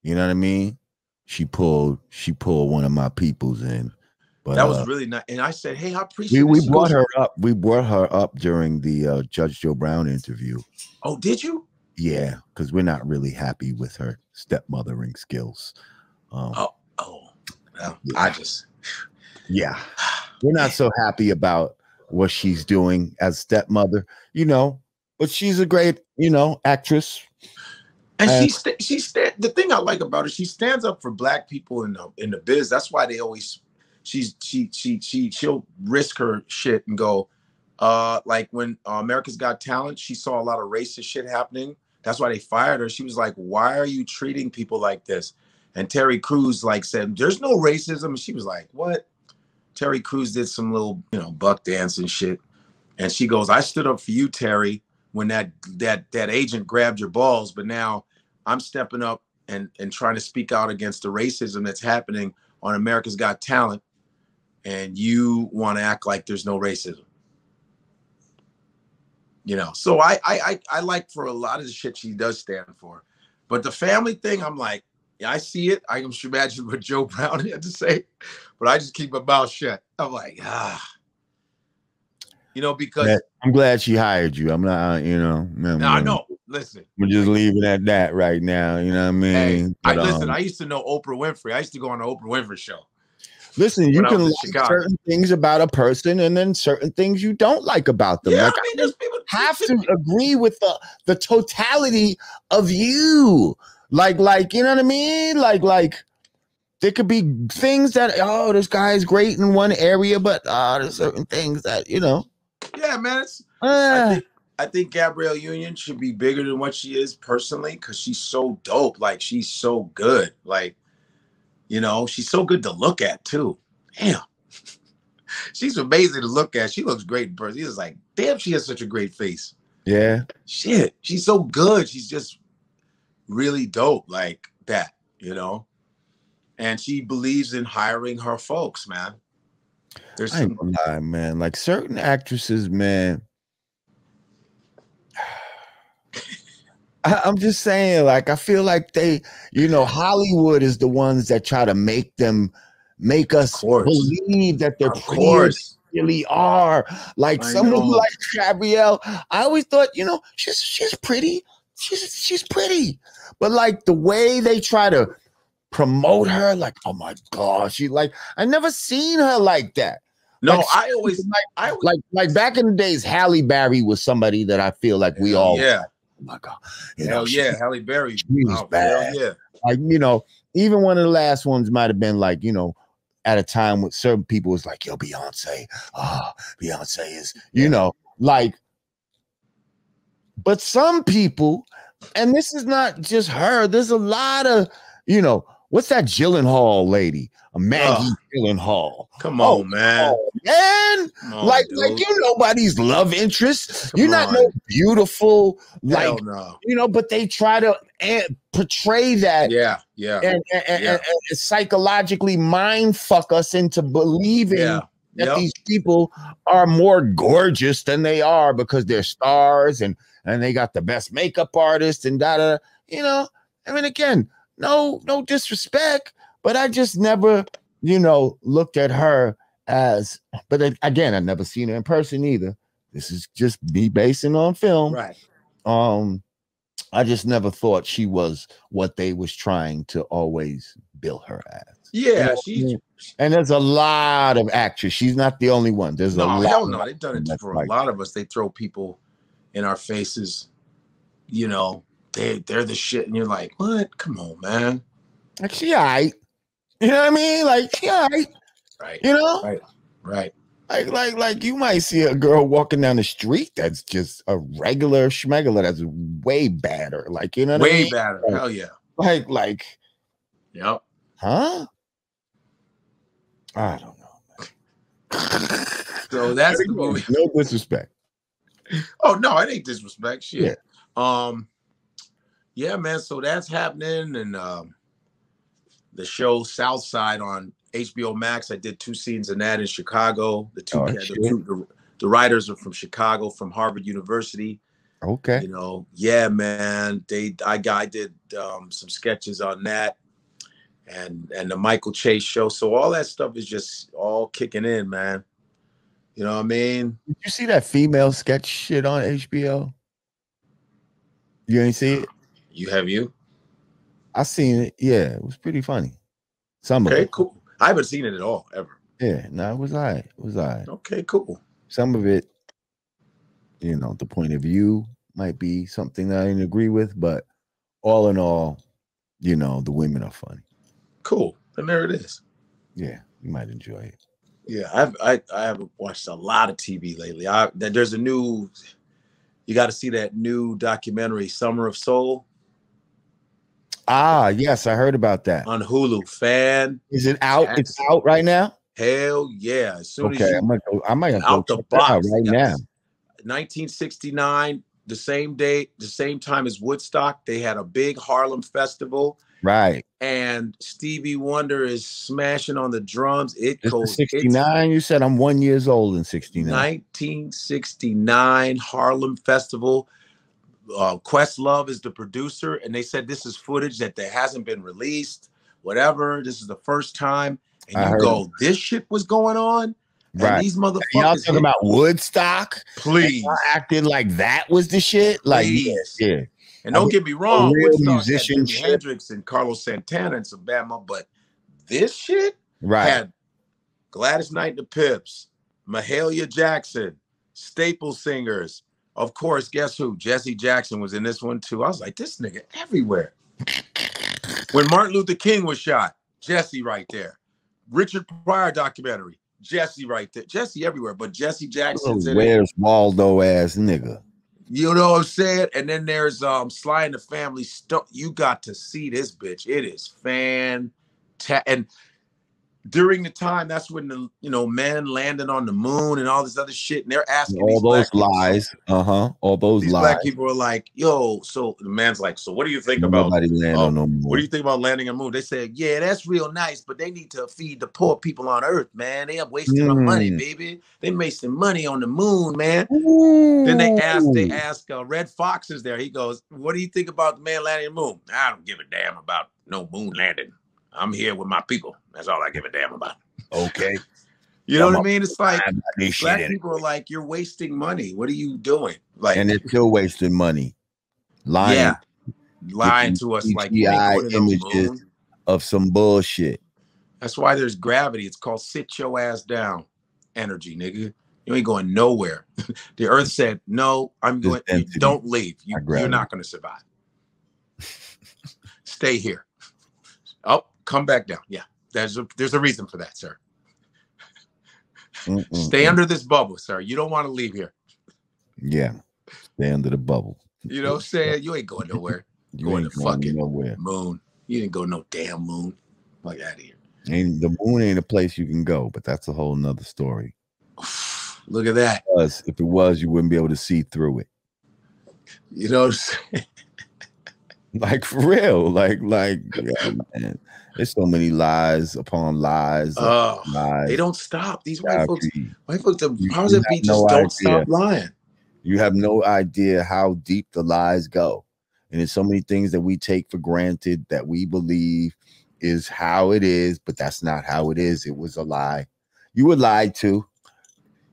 S1: you know what I mean? She pulled one of my peoples in. But
S6: that was really nice. And I said, hey, I appreciate it.
S1: We brought her up. We brought her up during the Judge Joe Brown interview.
S6: Oh, did you?
S1: Yeah, because we're not really happy with her stepmothering skills.
S6: Well,
S1: yeah, we're not so happy about what she's doing as stepmother, you know, but she's a great, you know, actress.
S6: And the thing I like about her, she stands up for Black people in the biz. That's why they always, she'll risk her shit and go, like when America's Got Talent, she saw a lot of racist shit happening. That's why they fired her. She was like, why are you treating people like this? And Terry Crews like said, there's no racism. And she was like, what? Terry Crews did some little, you know, buck dance and shit. And she goes, I stood up for you, Terry, when that agent grabbed your balls, but now I'm stepping up and trying to speak out against the racism that's happening on America's Got Talent, and you want to act like there's no racism. You know, so I like for a lot of the shit she does stand for. But the family thing, I'm like, yeah, I see it. I can imagine what Joe Brown had to say, but I just keep my mouth shut. I'm like, you know, because
S1: I'm glad she hired you. I'm not, you know.
S6: I know. Listen,
S1: we're just leaving at that right now. You know what I mean?
S6: Hey, I used to know Oprah Winfrey. I used to go on the Oprah Winfrey show.
S1: Listen, you can like certain things about a person and then certain things you don't like about them.
S6: Yeah,
S1: like,
S6: I mean, there's people
S1: have to agree with the totality of you. Like, you know what I mean? Like there could be things that, oh, this guy is great in one area, but there's certain things that, you know.
S6: Yeah, man. I think Gabrielle Union should be bigger than what she is personally, because she's so dope. Like, she's so good. Like, you know, she's so good to look at too. Damn. She's amazing to look at. She looks great in person. He's like, damn, she has such a great face.
S1: Yeah.
S6: Shit. She's so good. She's just really dope like that, you know? And she believes in hiring her folks, man.
S1: I ain't gonna lie, man. Like certain actresses, man. I'm just saying, like, I feel like they, you know, Hollywood is the ones that try to make us believe that they're prettier than they really are. Like someone like Gabrielle, I always thought, you know, she's pretty. She's pretty. But like the way they try to promote her, like, oh my God, she like, I never seen her like that.
S6: No,
S1: like,
S6: I always
S1: like back in the days, Halle Berry was somebody that I feel like we all.
S6: Yeah.
S1: Oh my God.
S6: Hell yeah, Halle Berry.
S1: She was bad.
S6: Hell yeah.
S1: Like, you know, even one of the last ones might have been like, you know, at a time when certain people was like, yo, Beyonce. Beyonce is, you know, like, but some people, and this is not just her, there's a lot of, you know, what's that Gyllenhaal lady? A Maggie Gyllenhaal.
S6: Come on, man.
S1: Man, like you're nobody's love interest. You're not no beautiful, like, you know, but they try to portray that.
S6: Yeah.
S1: And psychologically mind fuck us into believing that these people are more gorgeous than they are because they're stars and they got the best makeup artist and da. You know, I mean, again, no disrespect, but I just never, you know, looked at her as, but again, I've never seen her in person either. This is just me basing on film.
S6: Right.
S1: I just never thought she was what they was trying to always bill her as.
S6: Yeah,
S1: you know, and there's a lot of actors. She's not the only one. There's a lot.
S6: Hell no, they've done it for a lot of us. They throw people in our faces, you know, they're the shit, and you're like, what? Come on, man.
S1: Like, she all right. You know what I mean? Like, she all right.
S6: Right.
S1: You know?
S6: Right.
S1: Like you might see a girl walking down the street that's just a regular schmegler that's way badder. Like, you know what I mean?
S6: Way badder.
S1: Like,
S6: hell yeah.
S1: Like.
S6: Yep.
S1: Huh? I don't know.
S6: So that's the movie.
S1: No disrespect.
S6: Oh no, it ain't disrespect. Shit. Yeah, man. So that's happening, and the show Southside on HBO Max. I did 2 scenes in that in Chicago. The writers are from Chicago, from Harvard University.
S1: Okay.
S6: You know, yeah, man. I did some sketches on that, and the Michael Chase show. So all that stuff is just all kicking in, man. You know what I mean?
S1: Did you see that female sketch shit on HBO? You ain't see it?
S6: You?
S1: I seen it. Yeah, it was pretty funny. Some of it.
S6: Okay, cool. I haven't seen it at all, ever.
S1: Yeah, no, it was all right. It was all right.
S6: Okay, cool.
S1: Some of it, you know, the point of view might be something that I didn't agree with, but all in all, you know, the women are funny.
S6: Cool. And there it is.
S1: Yeah, you might enjoy it.
S6: Yeah, I haven't watched a lot of TV lately. There's a new, you got to see that new documentary, Summer of Soul.
S1: Ah, yes, I heard about that.
S6: On Hulu.
S1: Is it out? It's out right now?
S6: Hell yeah. As soon as
S1: I might go
S6: out the box
S1: right now.
S6: 1969, the same day, the same time as Woodstock, they had a big Harlem festival.
S1: Right.
S6: And Stevie Wonder is smashing on the drums. It goes
S1: 69. You said I'm 1 year old in 69.
S6: 1969 Harlem Festival. Questlove is the producer, and they said this is footage that hasn't been released. Whatever. This is the first time. And you go, this shit was going on?
S1: Right.
S6: And these motherfuckers.
S1: Y'all talking about Woodstock?
S6: Please.
S1: Acting like that was the shit? Like, yeah.
S6: And don't get me wrong,
S1: real
S6: Woodstock
S1: musician
S6: had Jimi
S1: shit.
S6: Hendrix and Carlos Santana and some Bama, but this shit had Gladys Knight and the Pips, Mahalia Jackson, staple singers. Of course, guess who? Jesse Jackson was in this one too. I was like, this nigga everywhere. When Martin Luther King was shot, Jesse right there. Richard Pryor documentary, Jesse right there. Jesse everywhere, but Jesse Jackson's in it.
S1: Where's Waldo ass nigga?
S6: You know what I'm saying? And then there's Sly and the Family. You got to see this bitch. It is fantastic. And during the time, that's when the men landed on the moon and all this other shit. And they're asking
S1: all those lies. All those lies.
S6: Black people are like, yo, so the man's like, so what do you think about
S1: what do you
S6: think about landing on the moon? They said, yeah, that's real nice, but they need to feed the poor people on Earth, man. They are wasting our money, baby. They wasting money on the moon, man. Then they ask Red Fox is there. He goes, what do you think about the man landing on the moon? I don't give a damn about no moon landing. I'm here with my people. That's all I give a damn about.
S1: Okay.
S6: You know what I mean? It's like black people are like, you're wasting money. What are you doing? Like,
S1: and they're still wasting money. Lying. Yeah.
S6: Lying to us like
S1: images of some bullshit.
S6: That's why there's gravity. It's called sit your ass down energy, nigga. You ain't going nowhere. The earth said, no, I'm going, don't leave. You're not going to survive. Stay here. Oh, come back down. Yeah, there's a reason for that, sir. Stay under this bubble, sir. You don't want to leave here.
S1: Yeah, stay under the bubble.
S6: You know what I'm saying? You ain't going nowhere.
S1: You ain't going nowhere.
S6: Moon. You didn't go no damn moon. Like out of here.
S1: And the moon ain't a place you can go, but that's a whole nother story.
S6: Look at that.
S1: Because if it was, you wouldn't be able to see through it.
S6: You know what I'm saying?
S1: Like for real, like yeah, man. There's so many lies upon lies. Lies.
S6: They don't stop. These white folks, the powers that be just don't stop lying.
S1: You have no idea how deep the lies go. And there's so many things that we take for granted that we believe is how it is, but that's not how it is. It was a lie. You were lied to,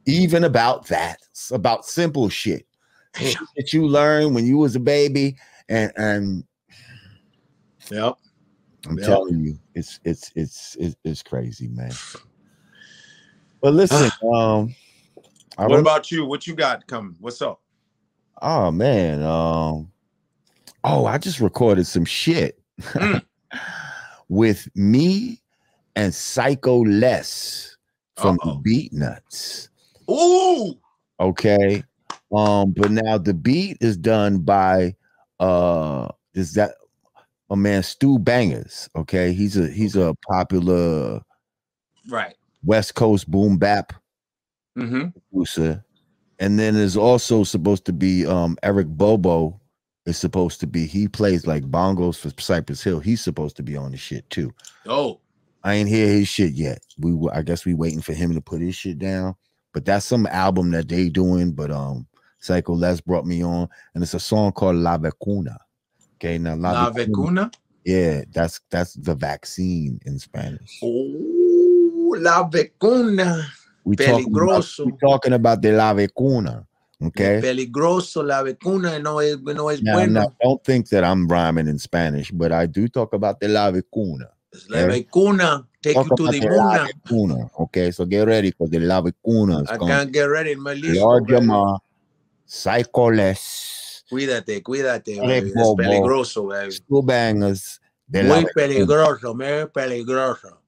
S1: even about that, about simple shit that you learned when you was a baby, and
S6: yep.
S1: I'm telling you, it's crazy, man. But listen,
S6: what about you? What you got coming? What's up?
S1: Oh man, I just recorded some shit with me and Psycho Les from the Beat Nuts.
S6: Ooh.
S1: Okay. But now the beat is done by my man Stu Bangers. Okay, he's a popular West Coast boom bap producer. And then there's also supposed to be Eric Bobo is supposed to be. He plays like bongos for Cypress Hill. He's supposed to be on the shit too.
S5: Oh,
S1: I ain't hear his shit yet. I guess we waiting for him to put his shit down. But that's some album that they doing. But Psycho Les brought me on, and it's a song called La Vacuna. Okay, now
S5: La Vacuna.
S1: Yeah, that's the vaccine in Spanish.
S5: Oh, La Vacuna.
S1: We
S5: Peligroso.
S1: talking about the La Vacuna. Okay.
S5: Peligroso, La Vacuna no es
S1: Now,
S5: bueno.
S1: now, don't think that I'm rhyming in Spanish, but I do talk about the La Vacuna.
S5: La Vacuna take you to the
S1: La Vacuna. Okay, so get ready for the La Vacuna.
S5: I can't get ready, my listo.
S1: Lord Jamar, Psycho Les.
S5: Cuídate, baby. Es
S1: Bobo,
S5: peligroso, baby.
S1: School Bangers.
S5: Muy peligroso, muy peligroso.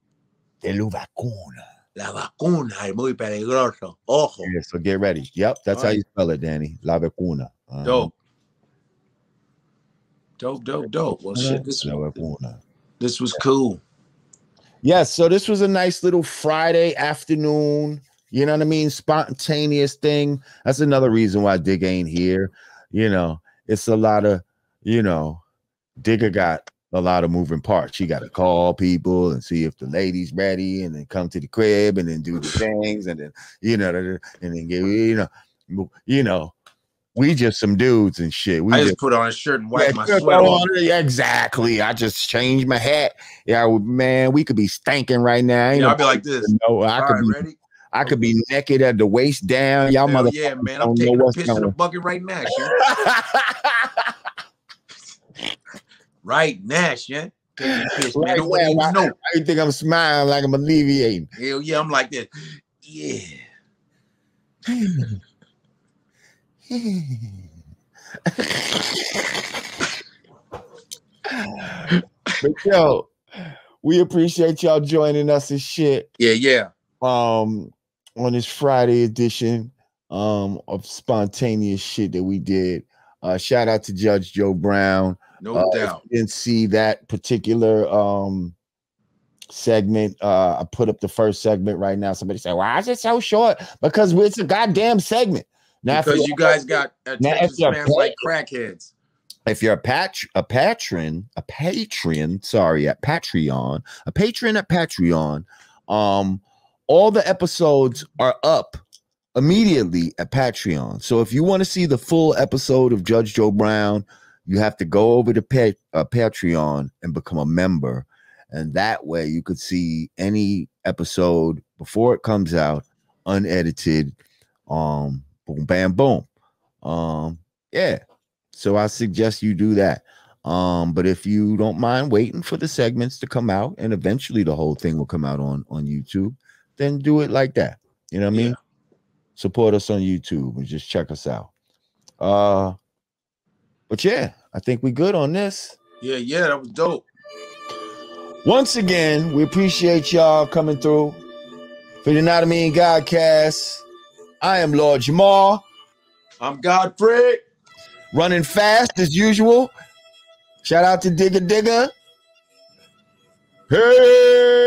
S1: De la Vacuna.
S5: La vacuna es muy peligroso. Ojo.
S1: Yeah, so get ready. Yep, that's how you spell it, Danny. La Vacuna.
S5: Dope. Well, shit, this was cool.
S1: Yes, so this was a nice little Friday afternoon. You know what I mean? Spontaneous thing. That's another reason why Digga ain't here. You know, it's a lot of, Digga got a lot of moving parts. She got to call people and see if the lady's ready, and then come to the crib and then do the things, and then and then get we just some dudes and shit.
S5: I just put on a shirt and wipe my sweat off.
S1: Exactly. I just changed my hat. Yeah, man, we could be stinking right now.
S5: I'll be like this.
S1: No, I could be naked at the waist down. Y'all motherfuckers.
S5: Yeah, man. I'm taking a piss in the bucket right now, shit. Right now, shit. Taking a piss, man. Nobody even know.
S1: I think I'm smiling like I'm alleviating.
S5: Hell yeah, I'm like this. Yeah.
S1: But yo, we appreciate y'all joining us and shit.
S5: Yeah.
S1: On this Friday edition of spontaneous shit that we did. Shout out to Judge Joe Brown.
S5: No doubt.
S1: If you didn't see that particular segment. I put up the first segment right now. Somebody say, why is it so short? Because it's a goddamn segment. Now,
S5: because you guys got attention spans like crackheads.
S1: If you're a patron at Patreon, all the episodes are up immediately at Patreon. So if you want to see the full episode of Judge Joe Brown, you have to go over to Patreon and become a member. And that way you could see any episode before it comes out, unedited. Boom, bam, boom. Yeah. So I suggest you do that. But if you don't mind waiting for the segments to come out, and eventually the whole thing will come out on YouTube, then do it like that. You know what I mean? Support us on YouTube and just check us out. But yeah, I think we good on this.
S5: Yeah, that was dope.
S1: Once again, we appreciate y'all coming through for the Yanadameen Godcast. I am Lord Jamar.
S5: I'm Godfrey.
S1: Running fast as usual. Shout out to Digga. Hey!